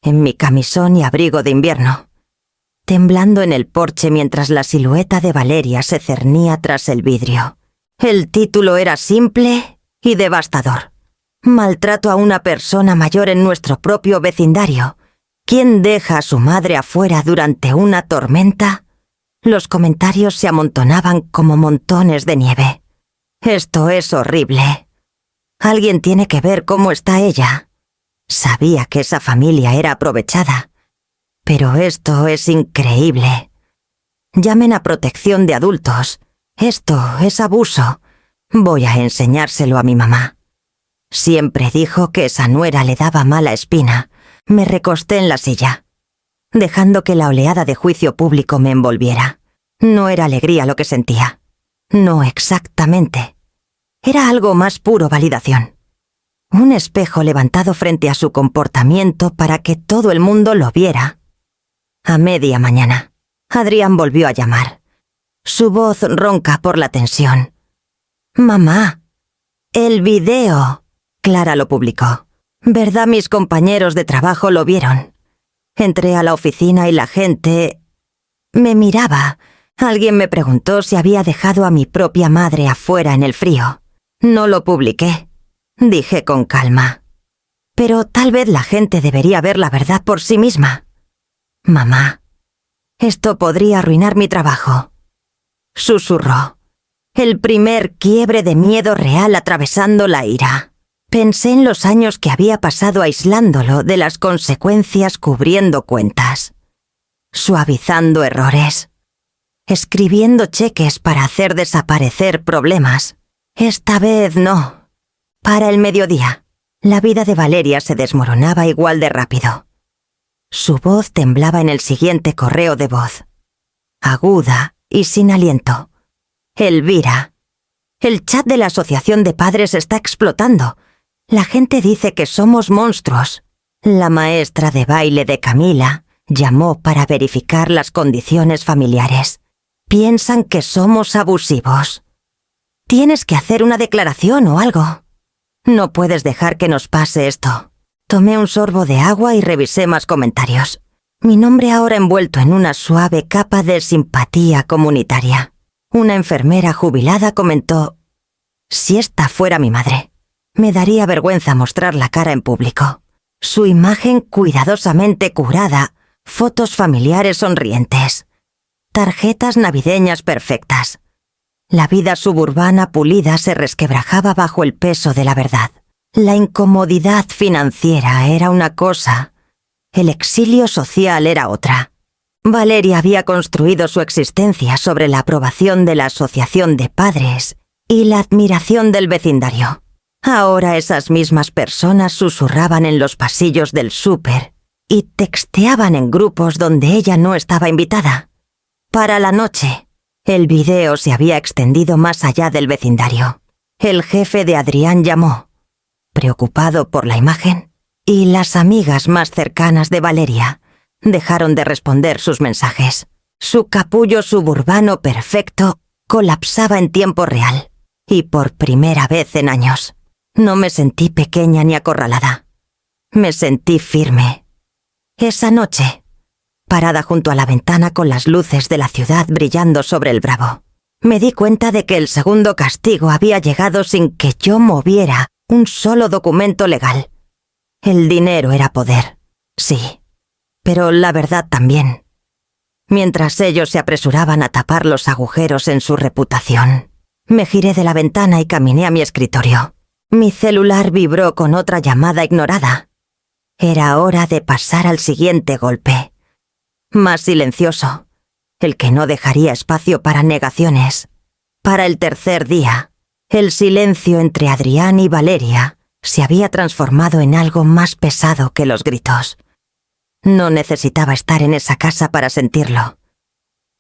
en mi camisón y abrigo de invierno, temblando en el porche mientras la silueta de Valeria se cernía tras el vidrio. El título era simple y devastador. Maltrato a una persona mayor en nuestro propio vecindario. ¿Quién deja a su madre afuera durante una tormenta? Los comentarios se amontonaban como montones de nieve. Esto es horrible. Alguien tiene que ver cómo está ella. Sabía que esa familia era aprovechada. Pero esto es increíble. Llamen a protección de adultos. Esto es abuso. Voy a enseñárselo a mi mamá. Siempre dijo que esa nuera le daba mala espina. Me recosté en la silla, dejando que la oleada de juicio público me envolviera. No era alegría lo que sentía. No exactamente. Era algo más puro validación. Un espejo levantado frente a su comportamiento para que todo el mundo lo viera. A media mañana, Adrián volvió a llamar. Su voz ronca por la tensión. «Mamá, el video», Clara lo publicó. ¿Verdad mis compañeros de trabajo lo vieron? Entré a la oficina y la gente me miraba. Alguien me preguntó si había dejado a mi propia madre afuera en el frío. No lo publiqué, dije con calma. Pero tal vez la gente debería ver la verdad por sí misma. Mamá, esto podría arruinar mi trabajo. Susurró. El primer quiebre de miedo real atravesando la ira. Pensé en los años que había pasado aislándolo de las consecuencias, cubriendo cuentas, suavizando errores, escribiendo cheques para hacer desaparecer problemas. Esta vez no. Para el mediodía, la vida de Valeria se desmoronaba igual de rápido. Su voz temblaba en el siguiente correo de voz, aguda y sin aliento. Elvira, el chat de la asociación de padres está explotando. La gente dice que somos monstruos. La maestra de baile de Camila llamó para verificar las condiciones familiares. Piensan que somos abusivos. Tienes que hacer una declaración o algo. No puedes dejar que nos pase esto. Tomé un sorbo de agua y revisé más comentarios. Mi nombre ahora envuelto en una suave capa de simpatía comunitaria. Una enfermera jubilada comentó: «Si esta fuera mi madre, me daría vergüenza mostrar la cara en público». Su imagen cuidadosamente curada, fotos familiares sonrientes, tarjetas navideñas perfectas. La vida suburbana pulida se resquebrajaba bajo el peso de la verdad. La incomodidad financiera era una cosa, el exilio social era otra. Valeria había construido su existencia sobre la aprobación de la asociación de padres y la admiración del vecindario. Ahora esas mismas personas susurraban en los pasillos del súper y texteaban en grupos donde ella no estaba invitada. Para la noche, el video se había extendido más allá del vecindario. El jefe de Adrián llamó, preocupado por la imagen, y las amigas más cercanas de Valeria dejaron de responder sus mensajes. Su capullo suburbano perfecto colapsaba en tiempo real, y por primera vez en años. No me sentí pequeña ni acorralada. Me sentí firme. Esa noche, parada junto a la ventana con las luces de la ciudad brillando sobre el Bravo, me di cuenta de que el segundo castigo había llegado sin que yo moviera un solo documento legal. El dinero era poder, sí, pero la verdad también. Mientras ellos se apresuraban a tapar los agujeros en su reputación, me giré de la ventana y caminé a mi escritorio. Mi celular vibró con otra llamada ignorada. Era hora de pasar al siguiente golpe. Más silencioso, el que no dejaría espacio para negaciones. Para el tercer día, el silencio entre Adrián y Valeria se había transformado en algo más pesado que los gritos. No necesitaba estar en esa casa para sentirlo.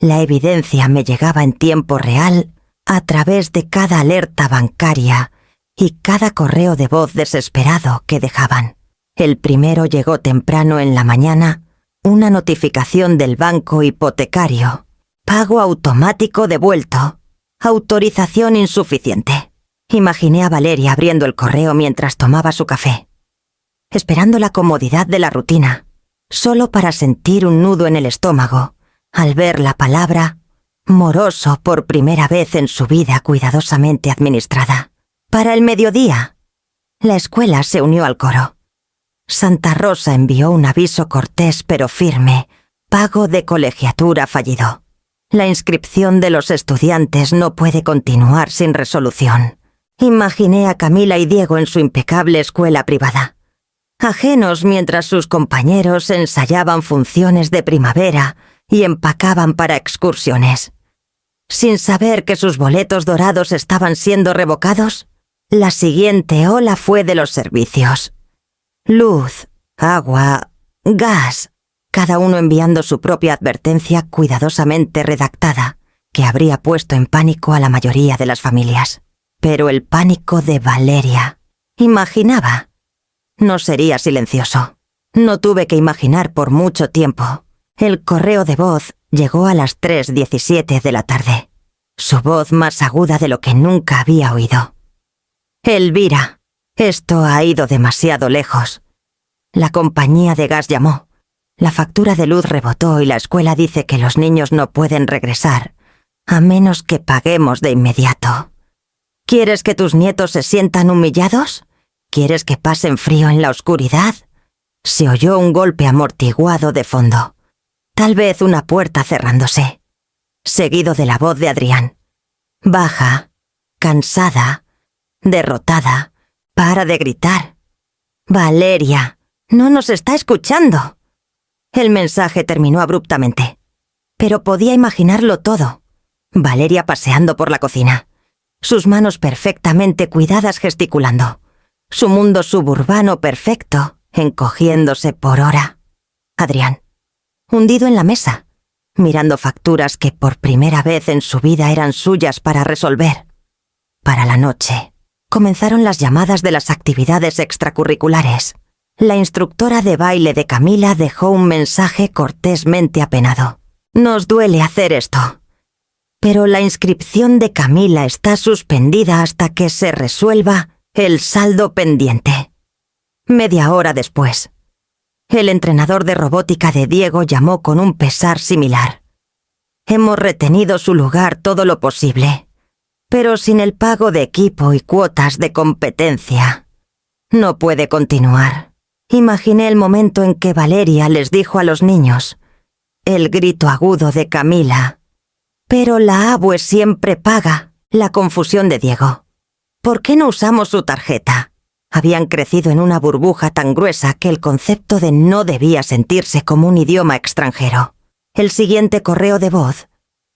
La evidencia me llegaba en tiempo real a través de cada alerta bancaria y cada correo de voz desesperado que dejaban. El primero llegó temprano en la mañana, una notificación del banco hipotecario. Pago automático devuelto. Autorización insuficiente. Imaginé a Valeria abriendo el correo mientras tomaba su café, esperando la comodidad de la rutina, solo para sentir un nudo en el estómago al ver la palabra moroso por primera vez en su vida cuidadosamente administrada. Para el mediodía, la escuela se unió al coro. Santa Rosa envió un aviso cortés pero firme: pago de colegiatura fallido. La inscripción de los estudiantes no puede continuar sin resolución. Imaginé a Camila y Diego en su impecable escuela privada, ajenos mientras sus compañeros ensayaban funciones de primavera y empacaban para excursiones. Sin saber que sus boletos dorados estaban siendo revocados, la siguiente ola fue de los servicios. Luz, agua, gas, cada uno enviando su propia advertencia cuidadosamente redactada, que habría puesto en pánico a la mayoría de las familias. Pero el pánico de Valeria, imaginaba, no sería silencioso. No tuve que imaginar por mucho tiempo. El correo de voz llegó a las 3:17 de la tarde. Su voz más aguda de lo que nunca había oído. Elvira, esto ha ido demasiado lejos. La compañía de gas llamó. La factura de luz rebotó y la escuela dice que los niños no pueden regresar, a menos que paguemos de inmediato. ¿Quieres que tus nietos se sientan humillados? ¿Quieres que pasen frío en la oscuridad? Se oyó un golpe amortiguado de fondo. Tal vez una puerta cerrándose. Seguido de la voz de Adrián. Baja, cansada, derrotada, para de gritar. Valeria, no nos está escuchando. El mensaje terminó abruptamente, pero podía imaginarlo todo. Valeria paseando por la cocina, sus manos perfectamente cuidadas gesticulando, su mundo suburbano perfecto encogiéndose por hora. Adrián, hundido en la mesa, mirando facturas que por primera vez en su vida eran suyas para resolver. Para la noche, comenzaron las llamadas de las actividades extracurriculares. La instructora de baile de Camila dejó un mensaje cortésmente apenado. Nos duele hacer esto, pero la inscripción de Camila está suspendida hasta que se resuelva el saldo pendiente. Media hora después, el entrenador de robótica de Diego llamó con un pesar similar. Hemos retenido su lugar todo lo posible, pero sin el pago de equipo y cuotas de competencia, no puede continuar. Imaginé el momento en que Valeria les dijo a los niños, el grito agudo de Camila, pero la abue siempre paga, la confusión de Diego. ¿Por qué no usamos su tarjeta? Habían crecido en una burbuja tan gruesa que el concepto de no debía sentirse como un idioma extranjero. El siguiente correo de voz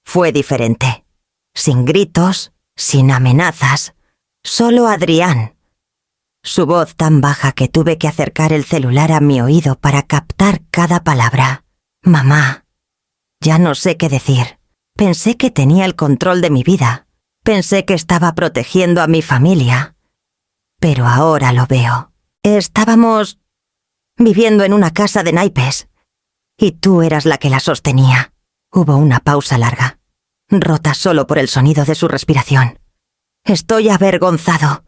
fue diferente. Sin gritos, sin amenazas, solo Adrián. Su voz tan baja que tuve que acercar el celular a mi oído para captar cada palabra. Mamá. Ya no sé qué decir. Pensé que tenía el control de mi vida. Pensé que estaba protegiendo a mi familia. Pero ahora lo veo. Estábamos viviendo en una casa de naipes. Y tú eras la que la sostenía. Hubo una pausa larga, rota solo por el sonido de su respiración. Estoy avergonzado,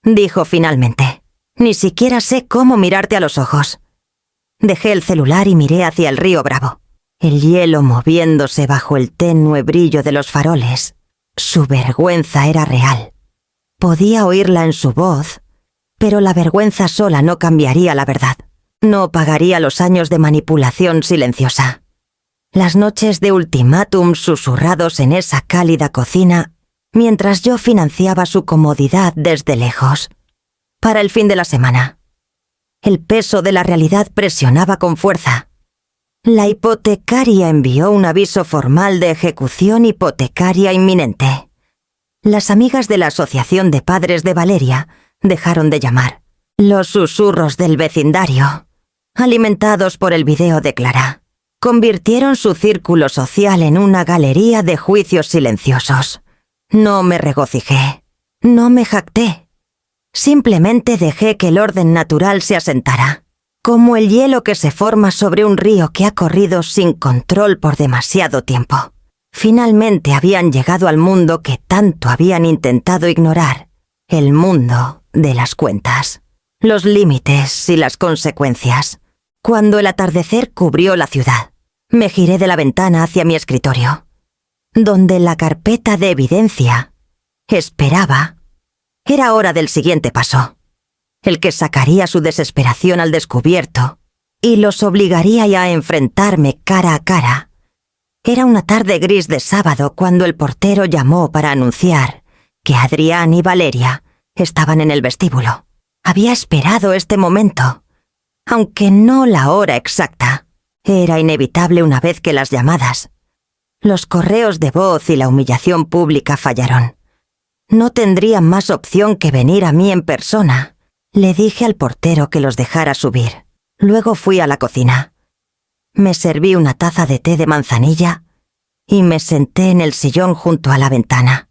dijo finalmente. Ni siquiera sé cómo mirarte a los ojos. Dejé el celular y miré hacia el río Bravo. El hielo moviéndose bajo el tenue brillo de los faroles. Su vergüenza era real. Podía oírla en su voz, pero la vergüenza sola no cambiaría la verdad. No pagaría los años de manipulación silenciosa. Las noches de ultimátum susurrados en esa cálida cocina, mientras yo financiaba su comodidad desde lejos. Para el fin de la semana. El peso de la realidad presionaba con fuerza. La hipotecaria envió un aviso formal de ejecución hipotecaria inminente. Las amigas de la Asociación de Padres de Valeria dejaron de llamar. Los susurros del vecindario, alimentados por el video de Clara, convirtieron su círculo social en una galería de juicios silenciosos. No me regocijé, no me jacté. Simplemente dejé que el orden natural se asentara, como el hielo que se forma sobre un río que ha corrido sin control por demasiado tiempo. Finalmente habían llegado al mundo que tanto habían intentado ignorar, el mundo de las cuentas, los límites y las consecuencias. Cuando el atardecer cubrió la ciudad, me giré de la ventana hacia mi escritorio, donde la carpeta de evidencia esperaba. Era hora del siguiente paso, el que sacaría su desesperación al descubierto y los obligaría a enfrentarme cara a cara. Era una tarde gris de sábado cuando el portero llamó para anunciar que Adrián y Valeria estaban en el vestíbulo. Había esperado este momento, aunque no la hora exacta. Era inevitable una vez que las llamadas, los correos de voz y la humillación pública fallaron. No tendría más opción que venir a mí en persona. Le dije al portero que los dejara subir. Luego fui a la cocina. Me serví una taza de té de manzanilla y me senté en el sillón junto a la ventana.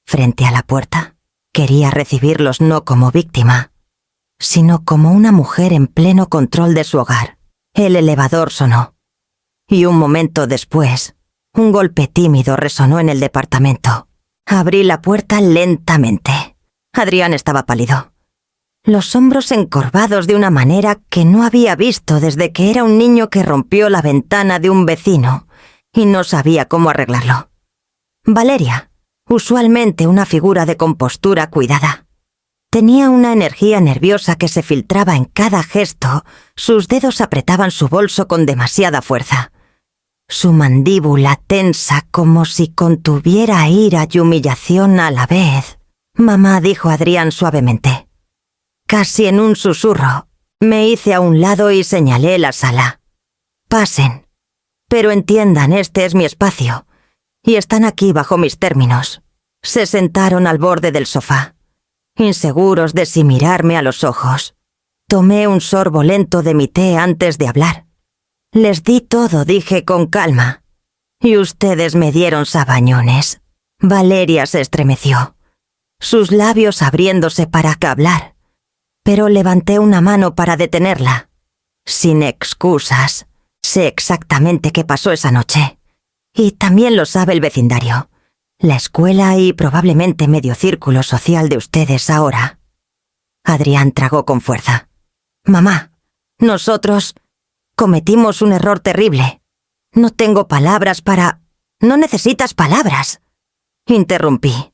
Frente a la puerta, quería recibirlos no como víctima, sino como una mujer en pleno control de su hogar. El elevador sonó. Y un momento después, un golpe tímido resonó en el departamento. Abrí la puerta lentamente. Adrián estaba pálido. Los hombros encorvados de una manera que no había visto desde que era un niño que rompió la ventana de un vecino y no sabía cómo arreglarlo. Valeria, usualmente una figura de compostura cuidada, tenía una energía nerviosa que se filtraba en cada gesto. Sus dedos apretaban su bolso con demasiada fuerza. Su mandíbula tensa como si contuviera ira y humillación a la vez. Mamá, dijo Adrián suavemente. Casi en un susurro, me hice a un lado y señalé la sala. Pasen. Pero entiendan, este es mi espacio, y están aquí bajo mis términos. Se sentaron al borde del sofá, inseguros de si mirarme a los ojos. Tomé un sorbo lento de mi té antes de hablar. Les di todo, dije con calma. Y ustedes me dieron sabañones. Valeria se estremeció, sus labios abriéndose para hablar. Pero levanté una mano para detenerla. Sin excusas. Sé exactamente qué pasó esa noche. Y también lo sabe el vecindario, la escuela y probablemente medio círculo social de ustedes ahora. Adrián tragó con fuerza. Mamá, nosotros cometimos un error terrible. No tengo palabras para... No necesitas palabras. Interrumpí.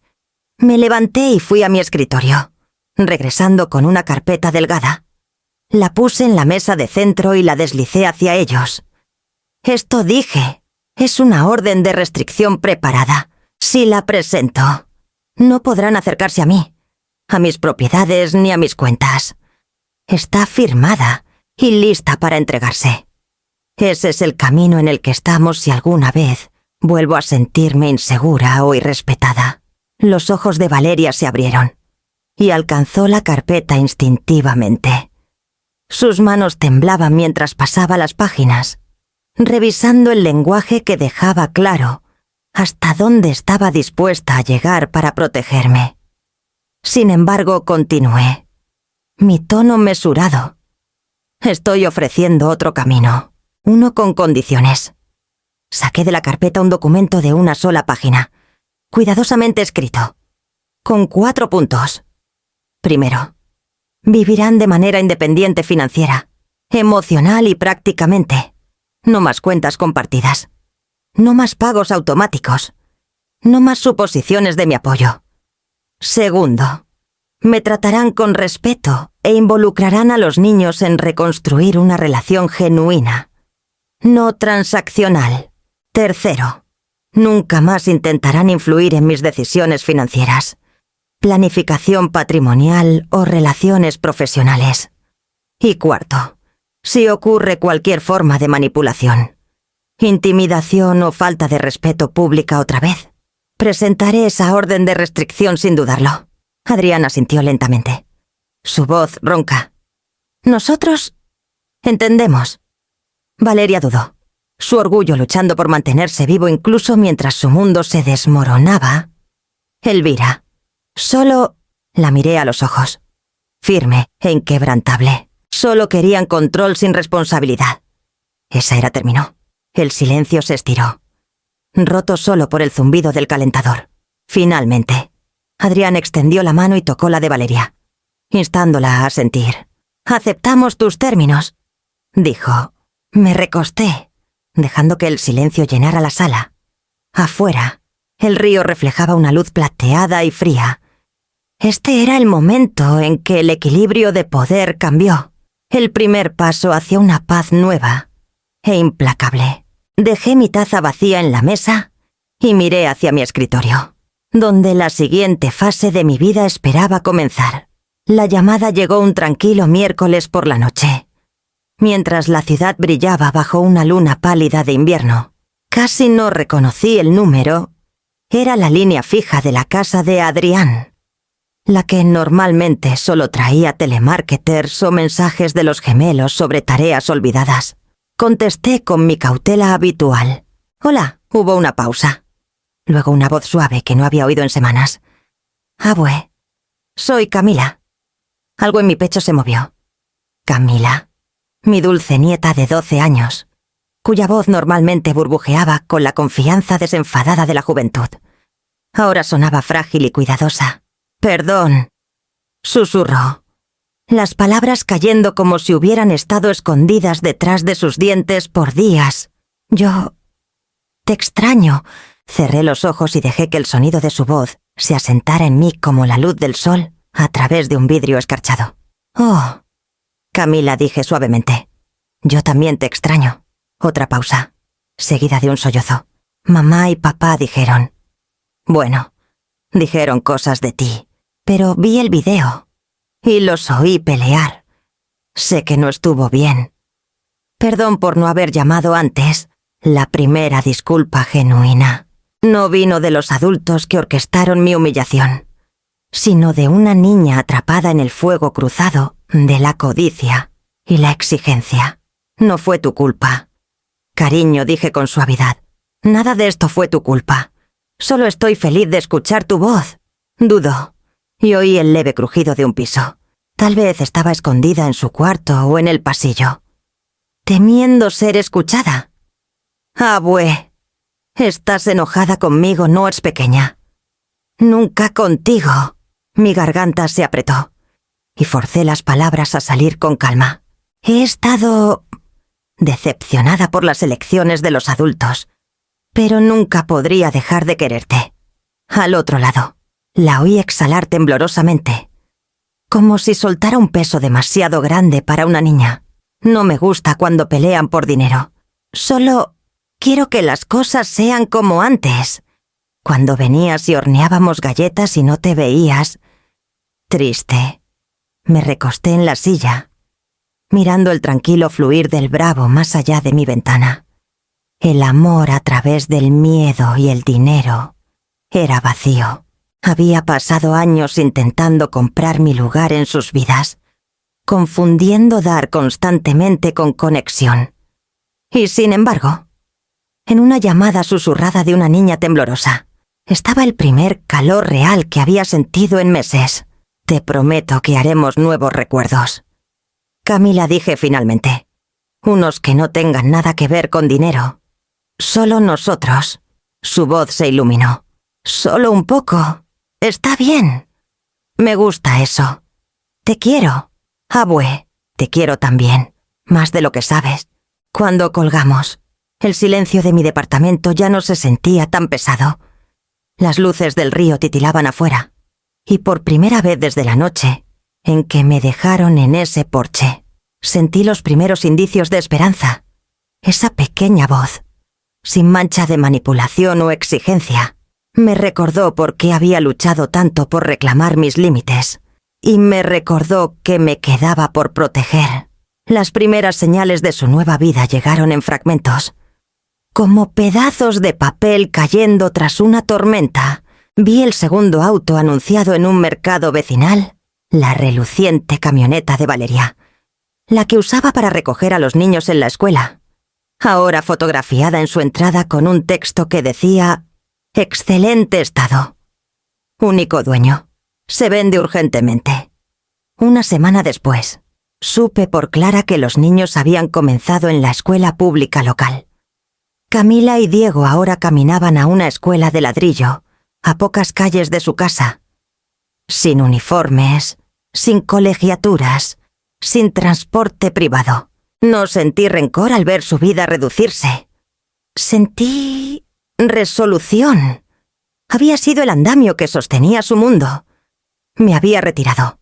Me levanté y fui a mi escritorio, regresando con una carpeta delgada. La puse en la mesa de centro y la deslicé hacia ellos. Esto dije, es una orden de restricción preparada. Si la presento, no podrán acercarse a mí, a mis propiedades ni a mis cuentas. Está firmada y lista para entregarse. Ese es el camino en el que estamos si alguna vez vuelvo a sentirme insegura o irrespetada. Los ojos de Valeria se abrieron y alcanzó la carpeta instintivamente. Sus manos temblaban mientras pasaba las páginas, revisando el lenguaje que dejaba claro hasta dónde estaba dispuesta a llegar para protegerme. Sin embargo, continué, mi tono mesurado. Estoy ofreciendo otro camino, uno con condiciones. Saqué de la carpeta un documento de una sola página, cuidadosamente escrito, con 4 puntos. Primero, vivirán de manera independiente financiera, emocional y prácticamente. No más cuentas compartidas. No más pagos automáticos. No más suposiciones de mi apoyo. Segundo, me tratarán con respeto e involucrarán a los niños en reconstruir una relación genuina, no transaccional. Tercero, nunca más intentarán influir en mis decisiones financieras, planificación patrimonial o relaciones profesionales. Y cuarto, si ocurre cualquier forma de manipulación, intimidación o falta de respeto pública otra vez, presentaré esa orden de restricción sin dudarlo. Adrián asintió lentamente. Su voz ronca. Nosotros entendemos. Valeria dudó, su orgullo luchando por mantenerse vivo incluso mientras su mundo se desmoronaba. Elvira. Solo la miré a los ojos, firme e inquebrantable. Solo querían control sin responsabilidad. Esa era terminó. El silencio se estiró, roto solo por el zumbido del calentador. Finalmente, Adrián extendió la mano y tocó la de Valeria, instándola a asentir. «Aceptamos tus términos», dijo. Me recosté, dejando que el silencio llenara la sala. Afuera, el río reflejaba una luz plateada y fría. Este era el momento en que el equilibrio de poder cambió. El primer paso hacia una paz nueva e implacable. Dejé mi taza vacía en la mesa y miré hacia mi escritorio, donde la siguiente fase de mi vida esperaba comenzar. La llamada llegó un tranquilo miércoles por la noche, mientras la ciudad brillaba bajo una luna pálida de invierno. Casi no reconocí el número. Era la línea fija de la casa de Adrián, la que normalmente solo traía telemarketers o mensajes de los gemelos sobre tareas olvidadas. Contesté con mi cautela habitual. «Hola», hubo una pausa. Luego una voz suave que no había oído en semanas. «Abue, soy Camila». Algo en mi pecho se movió. Camila, mi dulce nieta de 12 años, cuya voz normalmente burbujeaba con la confianza desenfadada de la juventud. Ahora sonaba frágil y cuidadosa. «Perdón», susurró, las palabras cayendo como si hubieran estado escondidas detrás de sus dientes por días. «Yo te extraño». Cerré los ojos y dejé que el sonido de su voz se asentara en mí como la luz del sol a través de un vidrio escarchado. «Oh», Camila, dije suavemente. «Yo también te extraño». Otra pausa, seguida de un sollozo. «Mamá y papá dijeron». «Bueno, dijeron cosas de ti, pero vi el video y los oí pelear. Sé que no estuvo bien. Perdón por no haber llamado antes. La primera disculpa genuina no vino de los adultos que orquestaron mi humillación, sino de una niña atrapada en el fuego cruzado de la codicia y la exigencia. No fue tu culpa. Cariño, dije con suavidad. Nada de esto fue tu culpa. Solo estoy feliz de escuchar tu voz. Dudó y oí el leve crujido de un piso. Tal vez estaba escondida en su cuarto o en el pasillo, temiendo ser escuchada. «Abue, estás enojada conmigo, no es pequeña». «Nunca contigo». Mi garganta se apretó y forcé las palabras a salir con calma. «He estado decepcionada por las elecciones de los adultos, pero nunca podría dejar de quererte». Al otro lado, la oí exhalar temblorosamente, como si soltara un peso demasiado grande para una niña. «No me gusta cuando pelean por dinero. Solo quiero que las cosas sean como antes, cuando venías y horneábamos galletas y no te veías». Triste. Me recosté en la silla. mirando el tranquilo fluir del Bravo más allá de mi ventana. El amor a través del miedo y el dinero era vacío. Había pasado años intentando comprar mi lugar en sus vidas, confundiendo dar constantemente con conexión. Y sin embargo, en una llamada susurrada de una niña temblorosa, estaba el primer calor real que había sentido en meses. Te prometo que haremos nuevos recuerdos. Camila, dije finalmente. Unos que no tengan nada que ver con dinero. Solo nosotros. Su voz se iluminó. Solo un poco. Está bien. Me gusta eso. Te quiero. Abue, te quiero también. Más de lo que sabes. Cuando colgamos, el silencio de mi departamento ya no se sentía tan pesado. Las luces del río titilaban afuera. Y por primera vez desde la noche en que me dejaron en ese porche, sentí los primeros indicios de esperanza. Esa pequeña voz, sin mancha de manipulación o exigencia, me recordó por qué había luchado tanto por reclamar mis límites, y me recordó que me quedaba por proteger. Las primeras señales de su nueva vida llegaron en fragmentos. Como pedazos de papel cayendo tras una tormenta, vi el segundo auto anunciado en un mercado vecinal, la reluciente camioneta de Valeria, la que usaba para recoger a los niños en la escuela, ahora fotografiada en su entrada con un texto que decía: «Excelente estado. Único dueño. Se vende urgentemente». Una semana después, supe por Clara que los niños habían comenzado en la escuela pública local. Camila y Diego ahora caminaban a una escuela de ladrillo, a pocas calles de su casa. Sin uniformes, sin colegiaturas, sin transporte privado. No sentí rencor al ver su vida reducirse. Sentí resolución. Había sido el andamio que sostenía su mundo. Me había retirado.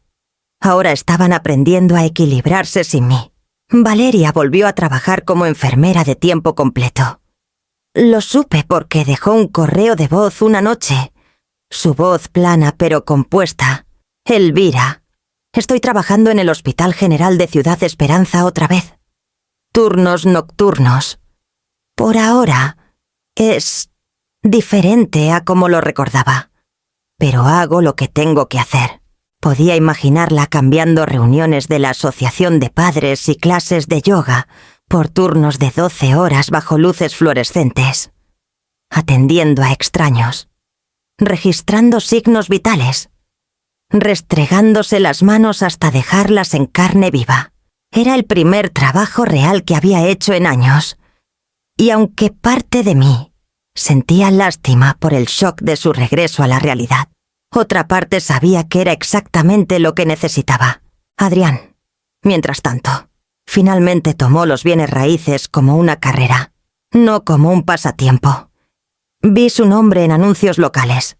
Ahora estaban aprendiendo a equilibrarse sin mí. Valeria volvió a trabajar como enfermera de tiempo completo. Lo supe porque dejó un correo de voz una noche. Su voz plana pero compuesta. Elvira, estoy trabajando en el Hospital General de Ciudad Esperanza otra vez. Turnos nocturnos. Por ahora, es diferente a como lo recordaba. Pero hago lo que tengo que hacer. Podía imaginarla cambiando reuniones de la asociación de padres y clases de yoga por turnos de 12 horas bajo luces fluorescentes, atendiendo a extraños, registrando signos vitales, restregándose las manos hasta dejarlas en carne viva. Era el primer trabajo real que había hecho en años, y aunque parte de mí sentía lástima por el shock de su regreso a la realidad, otra parte sabía que era exactamente lo que necesitaba. Adrián, mientras tanto, finalmente tomó los bienes raíces como una carrera, no como un pasatiempo. Vi su nombre en anuncios locales,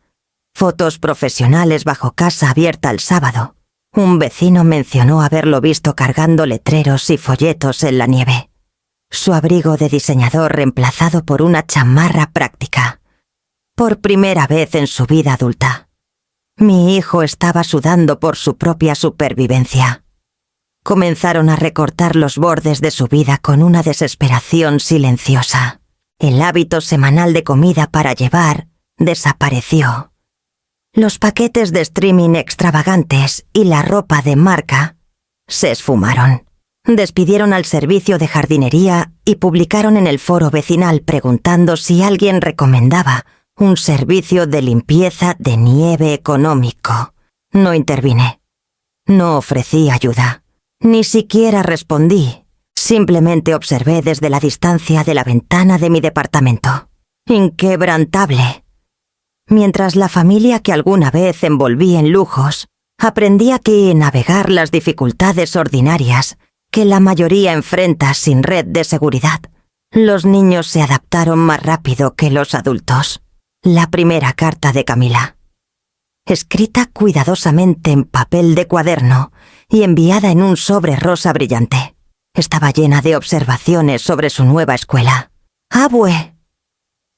fotos profesionales bajo casa abierta el sábado. Un vecino mencionó haberlo visto cargando letreros y folletos en la nieve. Su abrigo de diseñador reemplazado por una chamarra práctica. Por primera vez en su vida adulta. Mi hijo estaba sudando por su propia supervivencia. Comenzaron a recortar los bordes de su vida con una desesperación silenciosa. El hábito semanal de comida para llevar desapareció. Los paquetes de streaming extravagantes y la ropa de marca se esfumaron. Despidieron al servicio de jardinería y publicaron en el foro vecinal preguntando si alguien recomendaba un servicio de limpieza de nieve económico. No intervine. No ofrecí ayuda. Ni siquiera respondí. Simplemente observé desde la distancia de la ventana de mi departamento. Inquebrantable. Mientras la familia que alguna vez envolví en lujos aprendía que navegar las dificultades ordinarias que la mayoría enfrenta sin red de seguridad, los niños se adaptaron más rápido que los adultos. La primera carta de Camila, escrita cuidadosamente en papel de cuaderno y enviada en un sobre rosa brillante, estaba llena de observaciones sobre su nueva escuela. «Abue,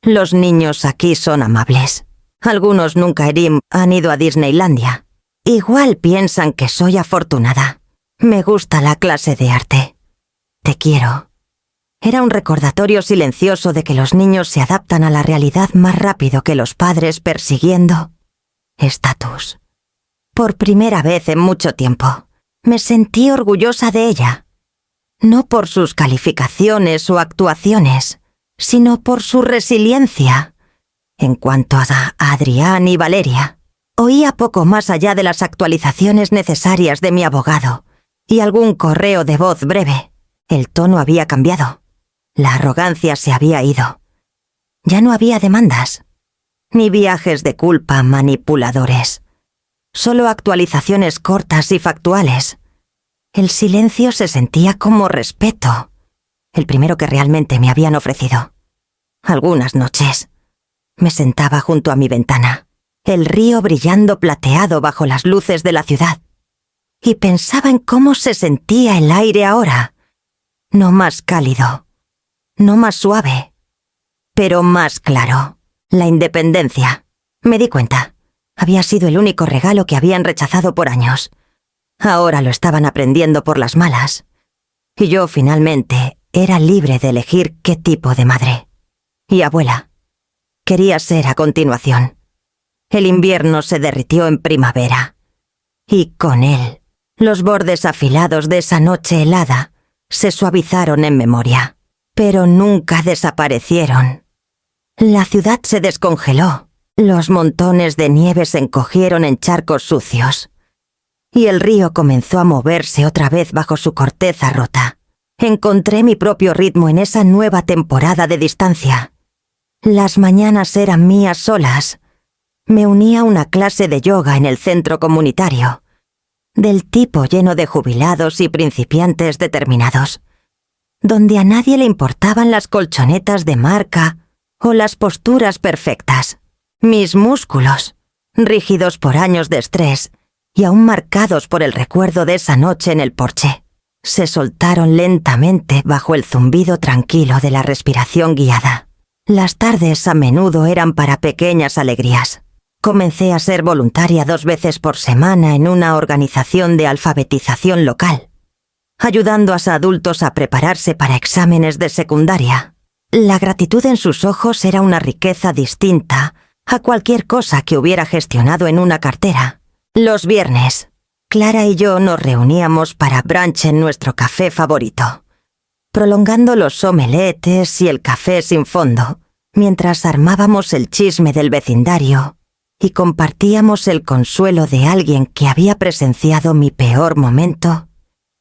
los niños aquí son amables. Algunos nunca han ido a Disneylandia. Igual piensan que soy afortunada. Me gusta la clase de arte. Te quiero. Era un recordatorio silencioso de que los niños se adaptan a la realidad más rápido que los padres persiguiendo estatus. Por primera vez en mucho tiempo, me sentí orgullosa de ella. No por sus calificaciones o actuaciones, sino por su resiliencia. En cuanto a Adrián y Valeria, oía poco más allá de las actualizaciones necesarias de mi abogado y algún correo de voz breve. El tono había cambiado. La arrogancia se había ido. Ya no había demandas, ni viajes de culpa manipuladores. Solo actualizaciones cortas y factuales. El silencio se sentía como respeto, el primero que realmente me habían ofrecido. Algunas noches me sentaba junto a mi ventana, el río brillando plateado bajo las luces de la ciudad, y pensaba en cómo se sentía el aire ahora. No más cálido, no más suave, pero más claro. La independencia. Me di cuenta. Había sido el único regalo que habían rechazado por años. Ahora lo estaban aprendiendo por las malas. Y yo finalmente era libre de elegir qué tipo de madre. Y abuela. Quería ser a continuación. El invierno se derritió en primavera. Y con él, los bordes afilados de esa noche helada se suavizaron en memoria, pero nunca desaparecieron. La ciudad se descongeló, los montones de nieve se encogieron en charcos sucios, y el río comenzó a moverse otra vez bajo su corteza rota. Encontré mi propio ritmo en esa nueva temporada de distancia. Las mañanas eran mías solas. Me uní a una clase de yoga en el centro comunitario, del tipo lleno de jubilados y principiantes determinados, donde a nadie le importaban las colchonetas de marca o las posturas perfectas. Mis músculos, rígidos por años de estrés y aún marcados por el recuerdo de esa noche en el porche, se soltaron lentamente bajo el zumbido tranquilo de la respiración guiada. Las tardes a menudo eran para pequeñas alegrías. Comencé a ser voluntaria 2 veces por semana en una organización de alfabetización local, ayudando a adultos a prepararse para exámenes de secundaria. La gratitud en sus ojos era una riqueza distinta a cualquier cosa que hubiera gestionado en una cartera. Los viernes, Clara y yo nos reuníamos para brunch en nuestro café favorito, prolongando los omeletes y el café sin fondo, mientras armábamos el chisme del vecindario y compartíamos el consuelo de alguien que había presenciado mi peor momento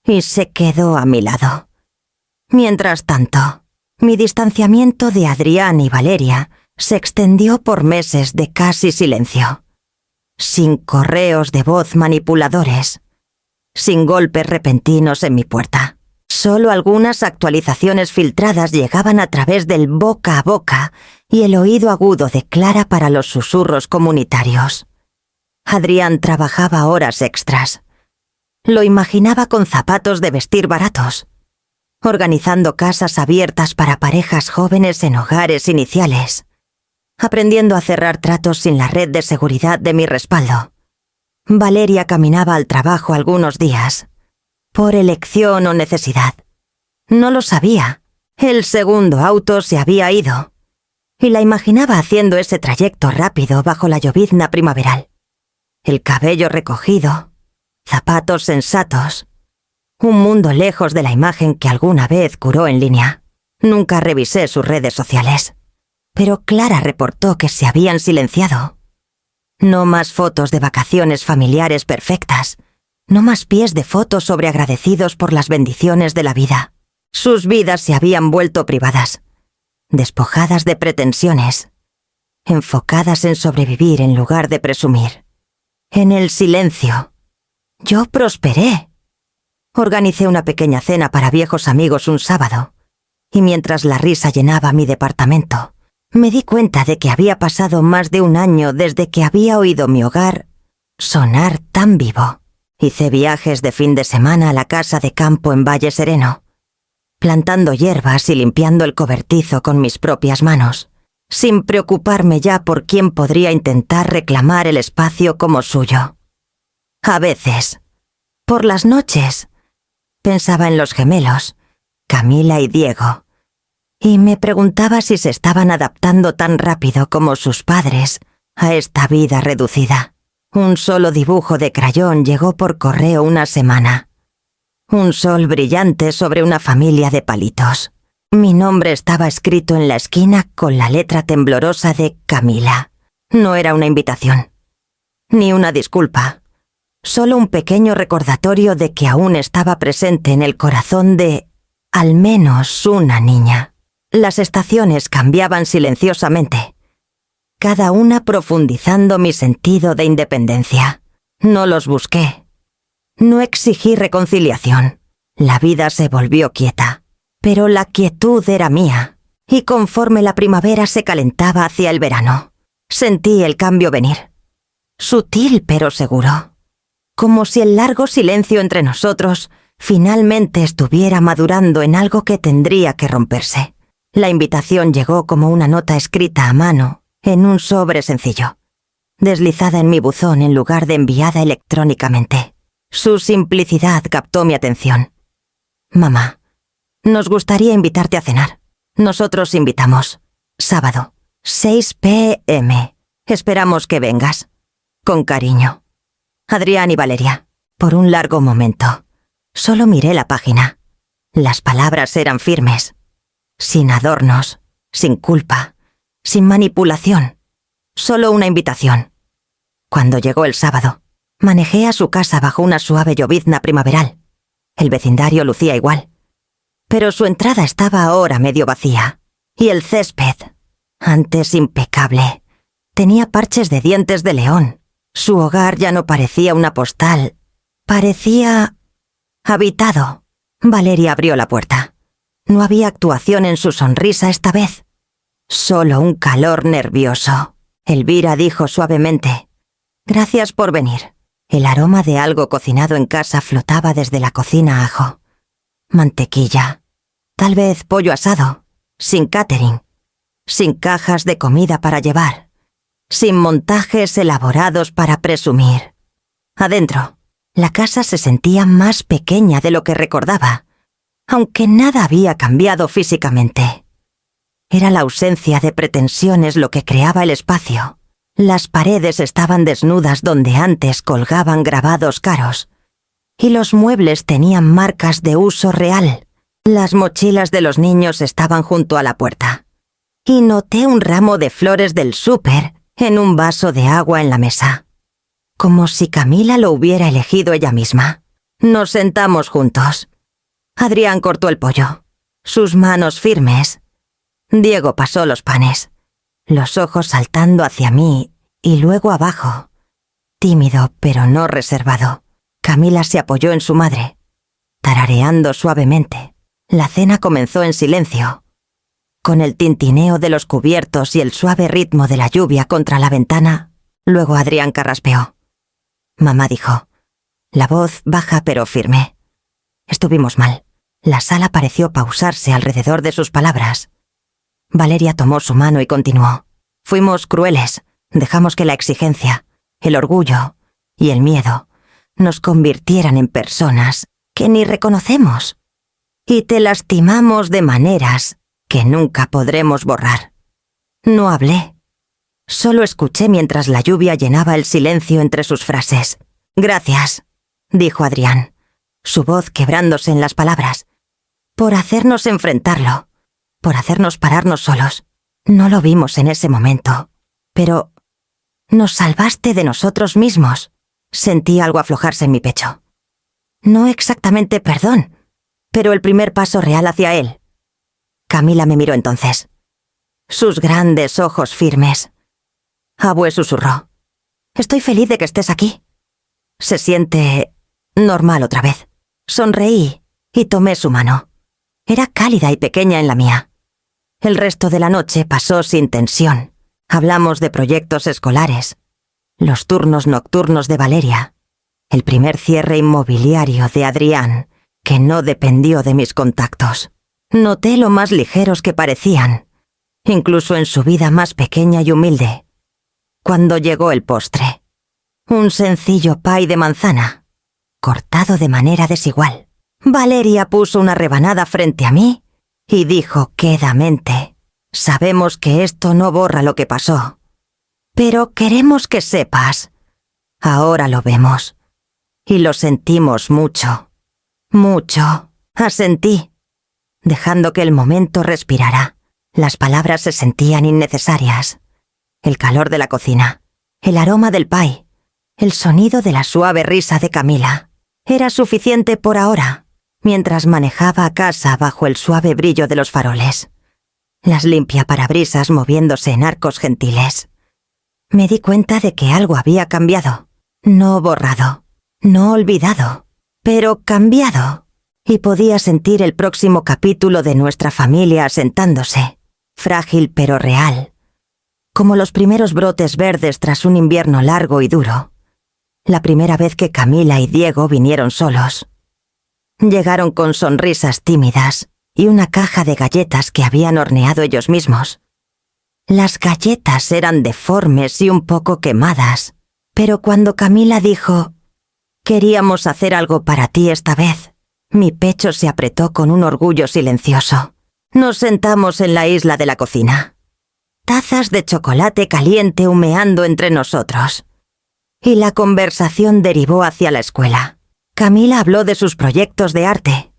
y se quedó a mi lado. Mientras tanto, mi distanciamiento de Adrián y Valeria se extendió por meses de casi silencio, sin correos de voz manipuladores, sin golpes repentinos en mi puerta. Solo algunas actualizaciones filtradas llegaban a través del boca a boca y el oído agudo de Clara para los susurros comunitarios. Adrián trabajaba horas extras. Lo imaginaba con zapatos de vestir baratos, organizando casas abiertas para parejas jóvenes en hogares iniciales, aprendiendo a cerrar tratos sin la red de seguridad de mi respaldo. Valeria caminaba al trabajo algunos días, por elección o necesidad. No lo sabía. El segundo auto se había ido, y la imaginaba haciendo ese trayecto rápido bajo la llovizna primaveral. El cabello recogido, zapatos sensatos, un mundo lejos de la imagen que alguna vez curó en línea. Nunca revisé sus redes sociales, pero Clara reportó que se habían silenciado. No más fotos de vacaciones familiares perfectas, no más pies de fotos sobreagradecidos por las bendiciones de la vida. Sus vidas se habían vuelto privadas, despojadas de pretensiones, enfocadas en sobrevivir en lugar de presumir. En el silencio, yo prosperé. Organicé una pequeña cena para viejos amigos un sábado, y mientras la risa llenaba mi departamento, me di cuenta de que había pasado más de 1 año desde que había oído mi hogar sonar tan vivo. Hice viajes de fin de semana a la casa de campo en Valle Sereno, plantando hierbas y limpiando el cobertizo con mis propias manos, sin preocuparme ya por quién podría intentar reclamar el espacio como suyo. A veces, por las noches, Pensaba en los gemelos, Camila y Diego, y me preguntaba si se estaban adaptando tan rápido como sus padres a esta vida reducida. Un solo dibujo de crayón llegó por correo una semana. Un sol brillante sobre una familia de palitos. Mi nombre estaba escrito en la esquina con la letra temblorosa de Camila. No era una invitación, ni una disculpa, solo un pequeño recordatorio de que aún estaba presente en el corazón de, al menos, una niña. Las estaciones cambiaban silenciosamente, cada una profundizando mi sentido de independencia. No los busqué. No exigí reconciliación. La vida se volvió quieta, pero la quietud era mía, y conforme la primavera se calentaba hacia el verano, sentí el cambio venir. Sutil pero seguro, como si el largo silencio entre nosotros finalmente estuviera madurando en algo que tendría que romperse. La invitación llegó como una nota escrita a mano en un sobre sencillo, deslizada en mi buzón en lugar de enviada electrónicamente. Su simplicidad captó mi atención. Mamá, nos gustaría invitarte a cenar. Nosotros invitamos. Sábado, 6 p.m. Esperamos que vengas. Con cariño. Adrián y Valeria. Por un largo momento, solo miré la página. Las palabras eran firmes, sin adornos, sin culpa, sin manipulación. Solo una invitación. Cuando llegó el sábado, manejé a su casa bajo una suave llovizna primaveral. El vecindario lucía igual, pero su entrada estaba ahora medio vacía, y el césped, antes impecable, tenía parches de dientes de león. Su hogar ya no parecía una postal, parecía habitado. Valeria abrió la puerta. No había actuación en su sonrisa esta vez, solo un calor nervioso. Elvira dijo suavemente: «Gracias por venir». El aroma de algo cocinado en casa flotaba desde la cocina. Ajo, mantequilla, tal vez pollo asado, sin catering, sin cajas de comida para llevar, sin montajes elaborados para presumir. Adentro, la casa se sentía más pequeña de lo que recordaba, aunque nada había cambiado físicamente. Era la ausencia de pretensiones lo que creaba el espacio. Las paredes estaban desnudas donde antes colgaban grabados caros, y los muebles tenían marcas de uso real. Las mochilas de los niños estaban junto a la puerta, y noté un ramo de flores del súper en un vaso de agua en la mesa, como si Camila lo hubiera elegido ella misma. Nos sentamos juntos. Adrián cortó el pollo, sus manos firmes. Diego pasó los panes, los ojos saltando hacia mí y luego abajo, tímido pero no reservado. Camila se apoyó en su madre, tarareando suavemente. La cena comenzó en silencio, con el tintineo de los cubiertos y el suave ritmo de la lluvia contra la ventana. Luego Adrián carraspeó. Mamá dijo, la voz baja pero firme. Estuvimos mal. La sala pareció pausarse alrededor de sus palabras. Valeria tomó su mano y continuó. Fuimos crueles, dejamos que la exigencia, el orgullo y el miedo nos convirtieran en personas que ni reconocemos. Y te lastimamos de maneras que nunca podremos borrar. No hablé. Solo escuché mientras la lluvia llenaba el silencio entre sus frases. Gracias, dijo Adrián, su voz quebrándose en las palabras, por hacernos enfrentarlo, por hacernos pararnos solos. No lo vimos en ese momento, pero nos salvaste de nosotros mismos. Sentí algo aflojarse en mi pecho. No exactamente perdón, pero el primer paso real hacia él. Camila me miró entonces. Sus grandes ojos firmes. Abue susurró. Estoy feliz de que estés aquí. Se siente normal otra vez. Sonreí y tomé su mano. Era cálida y pequeña en la mía. El resto de la noche pasó sin tensión. Hablamos de proyectos escolares, los turnos nocturnos de Valeria, el primer cierre inmobiliario de Adrián, que no dependió de mis contactos. Noté lo más ligeros que parecían, incluso en su vida más pequeña y humilde. Cuando llegó el postre, un sencillo pie de manzana, cortado de manera desigual. Valeria puso una rebanada frente a mí y dijo quedamente: «Sabemos que esto no borra lo que pasó, pero queremos que sepas. Ahora lo vemos. Y lo sentimos mucho. Mucho». Asentí, dejando que el momento respirara. Las palabras se sentían innecesarias. El calor de la cocina, el aroma del pie, el sonido de la suave risa de Camila. Era suficiente por ahora, mientras manejaba a casa bajo el suave brillo de los faroles. Las limpiaparabrisas moviéndose en arcos gentiles. Me di cuenta de que algo había cambiado. No borrado, no olvidado, pero cambiado. Y podía sentir el próximo capítulo de nuestra familia asentándose, frágil pero real, como los primeros brotes verdes tras un invierno largo y duro. La primera vez que Camila y Diego vinieron solos. Llegaron con sonrisas tímidas y una caja de galletas que habían horneado ellos mismos. Las galletas eran deformes y un poco quemadas, pero cuando Camila dijo: «Queríamos hacer algo para ti esta vez», mi pecho se apretó con un orgullo silencioso. Nos sentamos en la isla de la cocina. Tazas de chocolate caliente humeando entre nosotros. Y la conversación derivó hacia la escuela. Camila habló de sus proyectos de arte.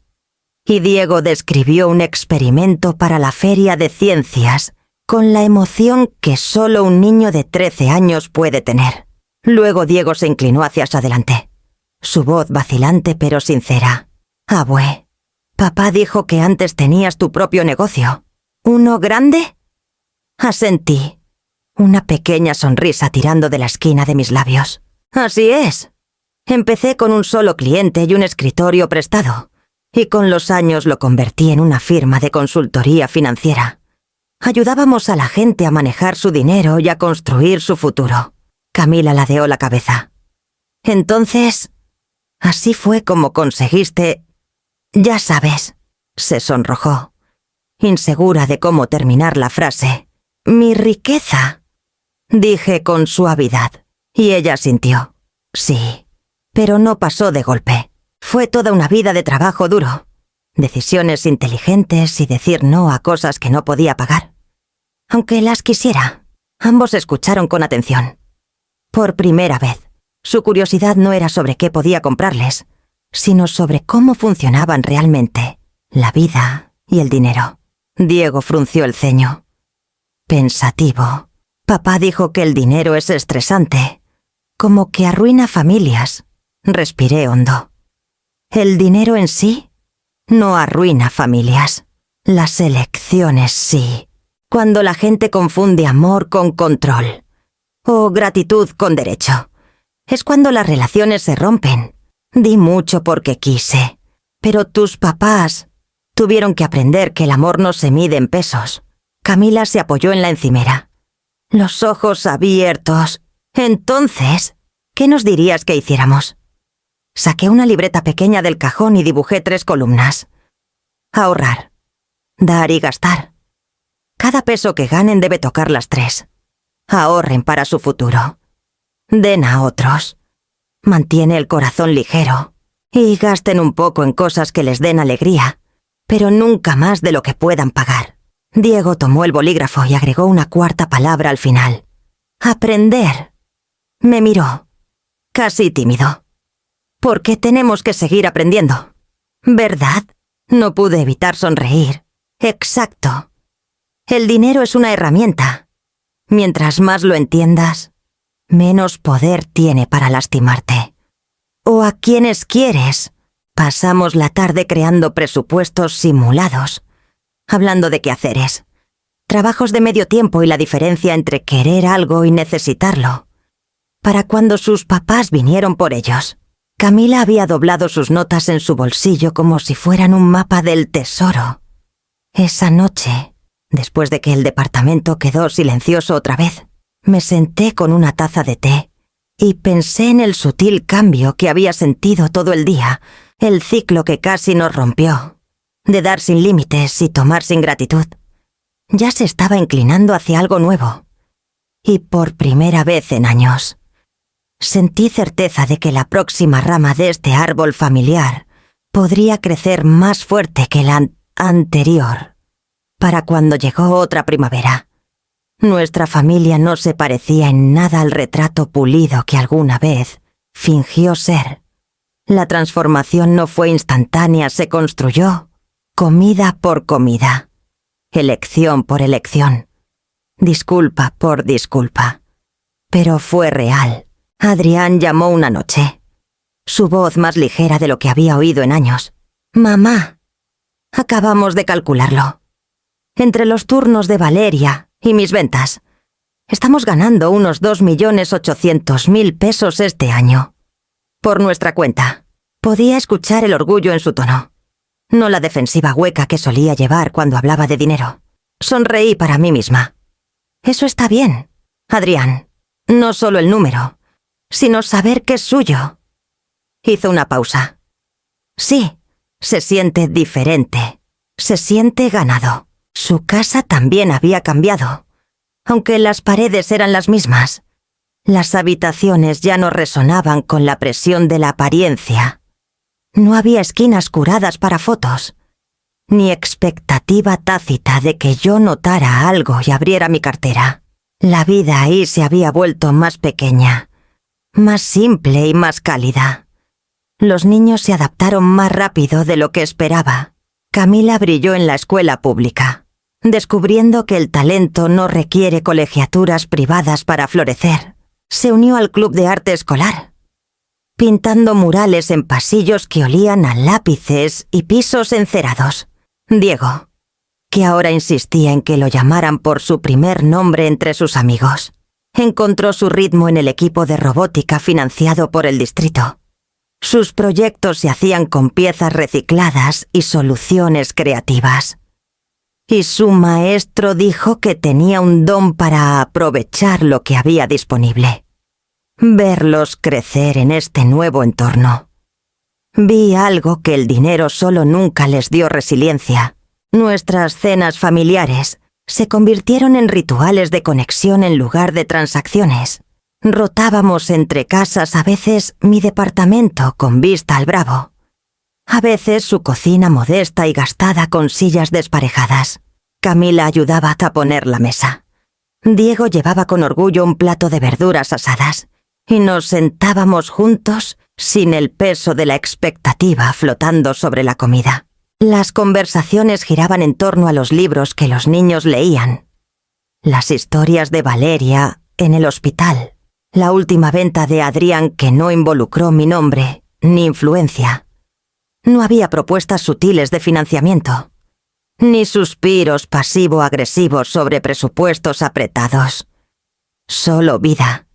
Y Diego describió un experimento para la Feria de Ciencias, con la emoción que solo un niño de 13 años puede tener. Luego Diego se inclinó hacia adelante. Su voz vacilante pero sincera. «Abue, papá dijo que antes tenías tu propio negocio. ¿Uno grande?» Asentí, una pequeña sonrisa tirando de la esquina de mis labios. «Así es. Empecé con un solo cliente y un escritorio prestado, y con los años lo convertí en una firma de consultoría financiera. Ayudábamos a la gente a manejar su dinero y a construir su futuro». Camila ladeó la cabeza. «Entonces, así fue como conseguiste...» «Ya sabes», se sonrojó, insegura de cómo terminar la frase. «Mi riqueza», dije con suavidad, y ella sintió. Sí, pero no pasó de golpe. Fue toda una vida de trabajo duro, decisiones inteligentes y decir no a cosas que no podía pagar. Aunque las quisiera, ambos escucharon con atención. Por primera vez, su curiosidad no era sobre qué podía comprarles, sino sobre cómo funcionaban realmente la vida y el dinero. Diego frunció el ceño. Pensativo. Papá dijo que el dinero es estresante, como que arruina familias. Respiré hondo. El dinero en sí no arruina familias. Las elecciones sí. Cuando la gente confunde amor con control, o gratitud con derecho, es cuando las relaciones se rompen. Di mucho porque quise, pero tus papás tuvieron que aprender que el amor no se mide en pesos. Camila se apoyó en la encimera, los ojos abiertos. Entonces, ¿qué nos dirías que hiciéramos? Saqué una libreta pequeña del cajón y dibujé 3 columnas. Ahorrar, dar y gastar. Cada peso que ganen debe tocar las 3. Ahorren para su futuro. Den a otros. Mantiene el corazón ligero. Y gasten un poco en cosas que les den alegría, pero nunca más de lo que puedan pagar. Diego tomó el bolígrafo y agregó una 4ª palabra al final. Aprender. Me miró, casi tímido. Porque tenemos que seguir aprendiendo. ¿Verdad? No pude evitar sonreír. Exacto. El dinero es una herramienta. Mientras más lo entiendas, menos poder tiene para lastimarte. O a quienes quieres. Pasamos la tarde creando presupuestos simulados, hablando de quehaceres, trabajos de medio tiempo y la diferencia entre querer algo y necesitarlo. Para cuando sus papás vinieron por ellos, Camila había doblado sus notas en su bolsillo como si fueran un mapa del tesoro. Esa noche, después de que el departamento quedó silencioso otra vez, me senté con una taza de té y pensé en el sutil cambio que había sentido todo el día, el ciclo que casi nos rompió, de dar sin límites y tomar sin gratitud. Ya se estaba inclinando hacia algo nuevo. Y por primera vez en años, sentí certeza de que la próxima rama de este árbol familiar podría crecer más fuerte que la anterior, para cuando llegó otra primavera. Nuestra familia no se parecía en nada al retrato pulido que alguna vez fingió ser. La transformación no fue instantánea, se construyó comida por comida, elección por elección, disculpa por disculpa. Pero fue real. Adrián llamó una noche. Su voz más ligera de lo que había oído en años. «Mamá, acabamos de calcularlo. Entre los turnos de Valeria y mis ventas, estamos ganando unos 2.800.000 pesos este año. Por nuestra cuenta». Podía escuchar el orgullo en su tono, no la defensiva hueca que solía llevar cuando hablaba de dinero. Sonreí para mí misma. «Eso está bien, Adrián. No solo el número, sino saber que es suyo». Hizo una pausa. «Sí, se siente diferente. Se siente ganado». Su casa también había cambiado. Aunque las paredes eran las mismas, las habitaciones ya no resonaban con la presión de la apariencia. No había esquinas curadas para fotos, ni expectativa tácita de que yo notara algo y abriera mi cartera. La vida ahí se había vuelto más pequeña, más simple y más cálida. Los niños se adaptaron más rápido de lo que esperaba. Camila brilló en la escuela pública, descubriendo que el talento no requiere colegiaturas privadas para florecer. Se unió al club de arte escolar, pintando murales en pasillos que olían a lápices y pisos encerados. Diego, que ahora insistía en que lo llamaran por su primer nombre entre sus amigos, encontró su ritmo en el equipo de robótica financiado por el distrito. Sus proyectos se hacían con piezas recicladas y soluciones creativas. Y su maestro dijo que tenía un don para aprovechar lo que había disponible. Verlos crecer en este nuevo entorno. Vi algo que el dinero solo nunca les dio: resiliencia. Nuestras cenas familiares se convirtieron en rituales de conexión en lugar de transacciones. Rotábamos entre casas, a veces mi departamento con vista al Bravo, a veces su cocina modesta y gastada con sillas desparejadas. Camila ayudaba a poner la mesa. Diego llevaba con orgullo un plato de verduras asadas, y nos sentábamos juntos sin el peso de la expectativa flotando sobre la comida. Las conversaciones giraban en torno a los libros que los niños leían. Las historias de Valeria en el hospital. La última venta de Adrián que no involucró mi nombre ni influencia. No había propuestas sutiles de financiamiento, ni suspiros pasivo-agresivos sobre presupuestos apretados. Solo vida,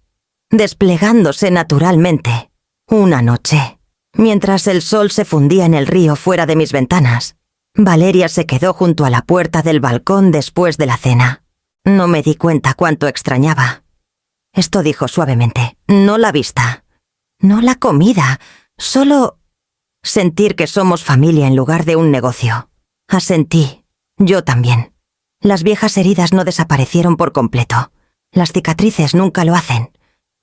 desplegándose naturalmente. Una noche, mientras el sol se fundía en el río fuera de mis ventanas, Valeria se quedó junto a la puerta del balcón después de la cena. No me di cuenta cuánto extrañaba. Esto dijo suavemente. No la vista, no la comida, solo sentir que somos familia en lugar de un negocio. Asentí. Yo también. Las viejas heridas no desaparecieron por completo. Las cicatrices nunca lo hacen,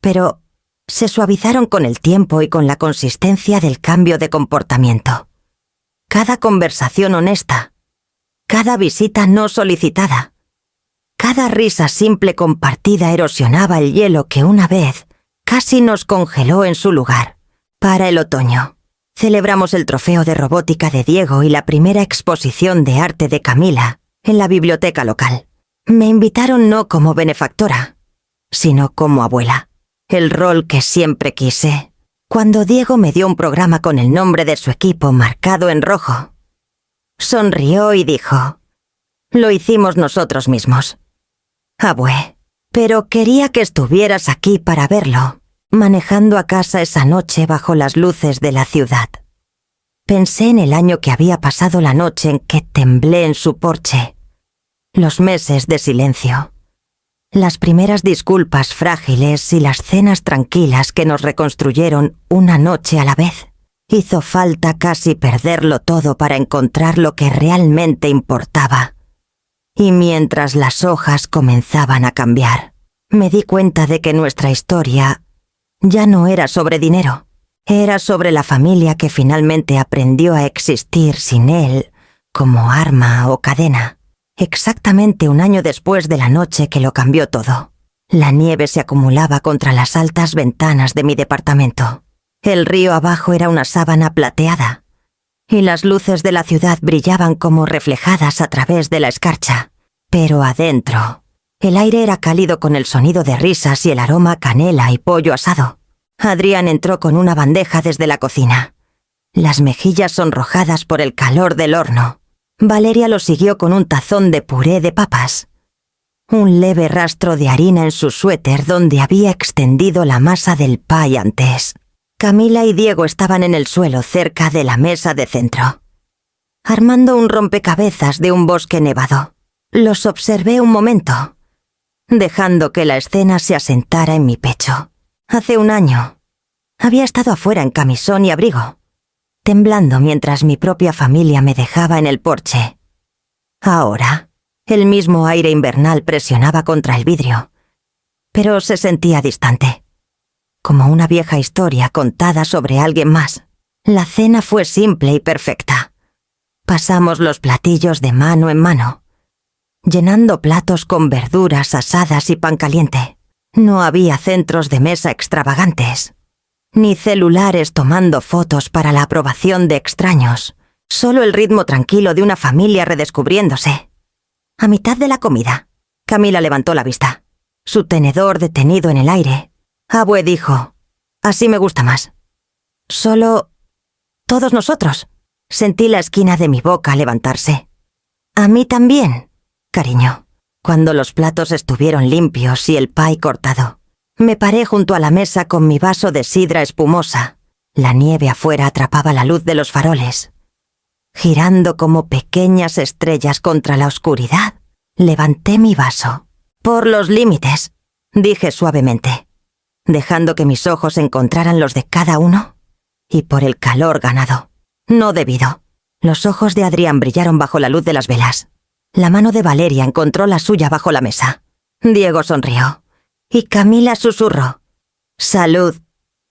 pero se suavizaron con el tiempo y con la consistencia del cambio de comportamiento. Cada conversación honesta, cada visita no solicitada, cada risa simple compartida erosionaba el hielo que una vez casi nos congeló en su lugar. Para el otoño, celebramos el trofeo de robótica de Diego y la primera exposición de arte de Camila en la biblioteca local. Me invitaron no como benefactora, sino como abuela, el rol que siempre quise. Cuando Diego me dio un programa con el nombre de su equipo marcado en rojo, sonrió y dijo: «Lo hicimos nosotros mismos». Abue, pero quería que estuvieras aquí para verlo, manejando a casa esa noche bajo las luces de la ciudad. Pensé en el año que había pasado, la noche en que temblé en su porche, los meses de silencio, las primeras disculpas frágiles y las cenas tranquilas que nos reconstruyeron una noche a la vez. Hizo falta casi perderlo todo para encontrar lo que realmente importaba. Y mientras las hojas comenzaban a cambiar, me di cuenta de que nuestra historia ya no era sobre dinero. Era sobre la familia que finalmente aprendió a existir sin él como arma o cadena. Exactamente un año después de la noche que lo cambió todo. La nieve se acumulaba contra las altas ventanas de mi departamento. El río abajo era una sábana plateada, y las luces de la ciudad brillaban como reflejadas a través de la escarcha. Pero adentro, el aire era cálido con el sonido de risas y el aroma a canela y pollo asado. Adrián entró con una bandeja desde la cocina, las mejillas sonrojadas por el calor del horno. Valeria lo siguió con un tazón de puré de papas. Un leve rastro de harina en su suéter donde había extendido la masa del pie antes. Camila y Diego estaban en el suelo cerca de la mesa de centro, armando un rompecabezas de un bosque nevado. Los observé un momento, dejando que la escena se asentara en mi pecho. Hace un año, había estado afuera en camisón y abrigo, temblando mientras mi propia familia me dejaba en el porche. Ahora, el mismo aire invernal presionaba contra el vidrio, pero se sentía distante, como una vieja historia contada sobre alguien más. La cena fue simple y perfecta. Pasamos los platillos de mano en mano, llenando platos con verduras asadas y pan caliente. No había centros de mesa extravagantes, ni celulares tomando fotos para la aprobación de extraños, solo el ritmo tranquilo de una familia redescubriéndose. A mitad de la comida, Camila levantó la vista, su tenedor detenido en el aire. Abue dijo: «Así me gusta más». «Solo... todos nosotros». Sentí la esquina de mi boca levantarse. «A mí también, cariño». Cuando los platos estuvieron limpios y el pie cortado, me paré junto a la mesa con mi vaso de sidra espumosa. La nieve afuera atrapaba la luz de los faroles. Girando como pequeñas estrellas contra la oscuridad, levanté mi vaso. «Por los límites», dije suavemente, dejando que mis ojos encontraran los de cada uno, y por el calor ganado. No debido. Los ojos de Adrián brillaron bajo la luz de las velas. La mano de Valeria encontró la suya bajo la mesa. Diego sonrió, y Camila susurró: «Salud»,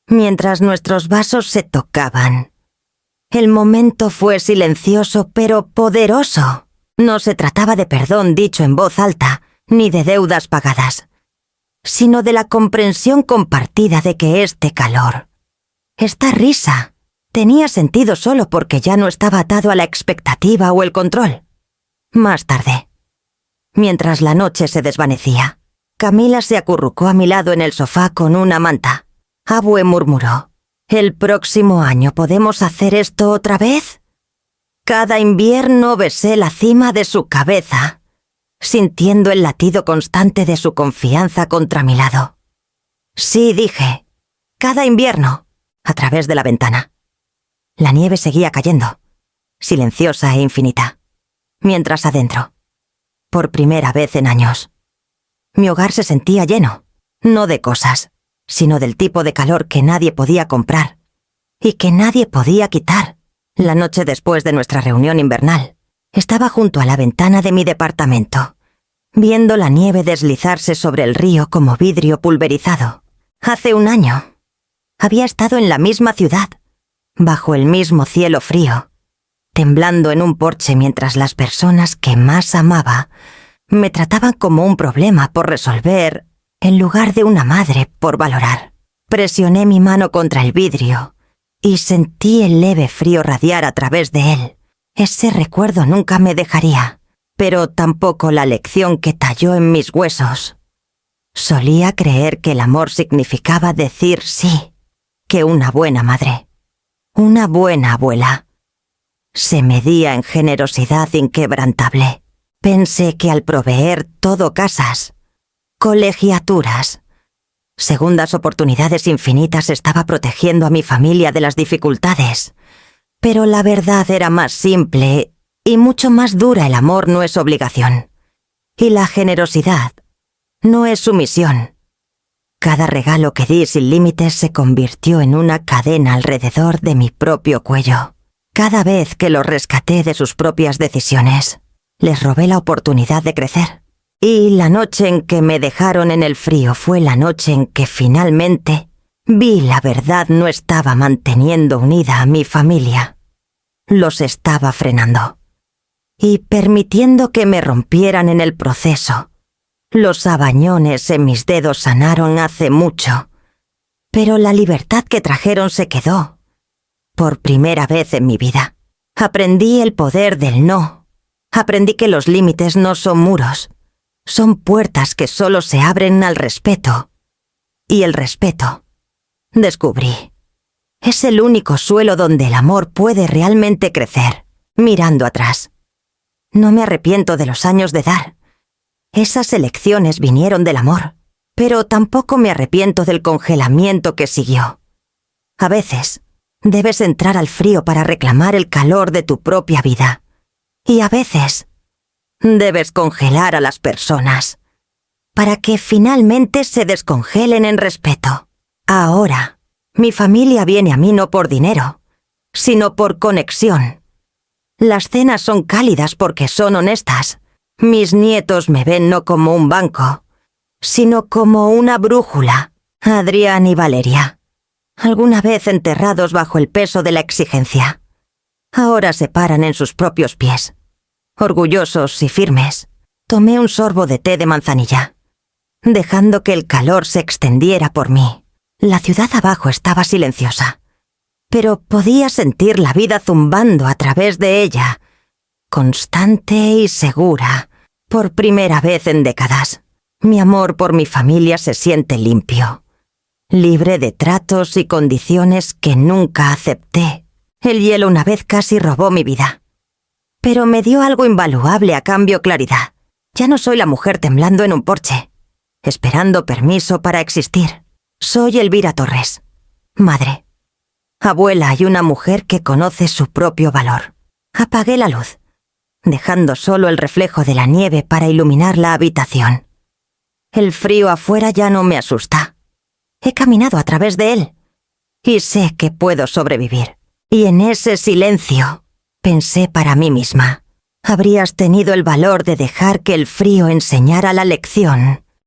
mientras nuestros vasos se tocaban. El momento fue silencioso pero poderoso. No se trataba de perdón dicho en voz alta, ni de deudas pagadas, sino de la comprensión compartida de que este calor, esta risa, tenía sentido solo porque ya no estaba atado a la expectativa o el control. Más tarde, mientras la noche se desvanecía, Camila se acurrucó a mi lado en el sofá con una manta. Abue murmuró: «¿El próximo año podemos hacer esto otra vez?». Cada invierno besé la cima de su cabeza, sintiendo el latido constante de su confianza contra mi lado. «Sí», dije, «cada invierno», a través de la ventana. La nieve seguía cayendo, silenciosa e infinita, mientras adentro, por primera vez en años, mi hogar se sentía lleno, no de cosas, sino del tipo de calor que nadie podía comprar y que nadie podía quitar. La noche después de nuestra reunión invernal, estaba junto a la ventana de mi departamento, viendo la nieve deslizarse sobre el río como vidrio pulverizado. Hace un año, había estado en la misma ciudad, bajo el mismo cielo frío, temblando en un porche mientras las personas que más amaba me trataban como un problema por resolver en lugar de una madre por valorar. Presioné mi mano contra el vidrio y sentí el leve frío radiar a través de él. Ese recuerdo nunca me dejaría, pero tampoco la lección que talló en mis huesos. Solía creer que el amor significaba decir sí, que una buena madre, una buena abuela, se medía en generosidad inquebrantable. Pensé que al proveer todo casas, colegiaturas, segundas oportunidades infinitas, estaba protegiendo a mi familia de las dificultades. Pero la verdad era más simple y mucho más dura. El amor no es obligación, y la generosidad no es sumisión. Cada regalo que di sin límites se convirtió en una cadena alrededor de mi propio cuello. Cada vez que los rescaté de sus propias decisiones, les robé la oportunidad de crecer. Y la noche en que me dejaron en el frío fue la noche en que finalmente Vi la verdad no estaba manteniendo unida a mi familia. Los estaba frenando. Y permitiendo que me rompieran en el proceso. Los abañones en mis dedos sanaron hace mucho. Pero la libertad que trajeron se quedó. Por primera vez en mi vida. Aprendí el poder del no. Aprendí que los límites no son muros. Son puertas que solo se abren al respeto. Y el respeto, descubrí, es el único suelo donde el amor puede realmente crecer, mirando atrás. No me arrepiento de los años de dar. Esas elecciones vinieron del amor, pero tampoco me arrepiento del congelamiento que siguió. A veces, debes entrar al frío para reclamar el calor de tu propia vida. Y a veces, debes congelar a las personas, para que finalmente se descongelen en respeto. Ahora, mi familia viene a mí no por dinero, sino por conexión. Las cenas son cálidas porque son honestas. Mis nietos me ven no como un banco, sino como una brújula. Adrián y Valeria, alguna vez enterrados bajo el peso de la exigencia, ahora se paran en sus propios pies. Orgullosos y firmes, tomé un sorbo de té de manzanilla, dejando que el calor se extendiera por mí. La ciudad abajo estaba silenciosa, pero podía sentir la vida zumbando a través de ella, constante y segura, por primera vez en décadas. Mi amor por mi familia se siente limpio, libre de tratos y condiciones que nunca acepté. El hielo una vez casi robó mi vida, pero me dio algo invaluable a cambio claridad. Ya no soy la mujer temblando en un porche, esperando permiso para existir. Soy Elvira Torres, madre, abuela y una mujer que conoce su propio valor. Apagué la luz, dejando solo el reflejo de la nieve para iluminar la habitación. El frío afuera ya no me asusta. He caminado a través de él y sé que puedo sobrevivir. Y en ese silencio pensé para mí misma, habrías tenido el valor de dejar que el frío enseñara la lección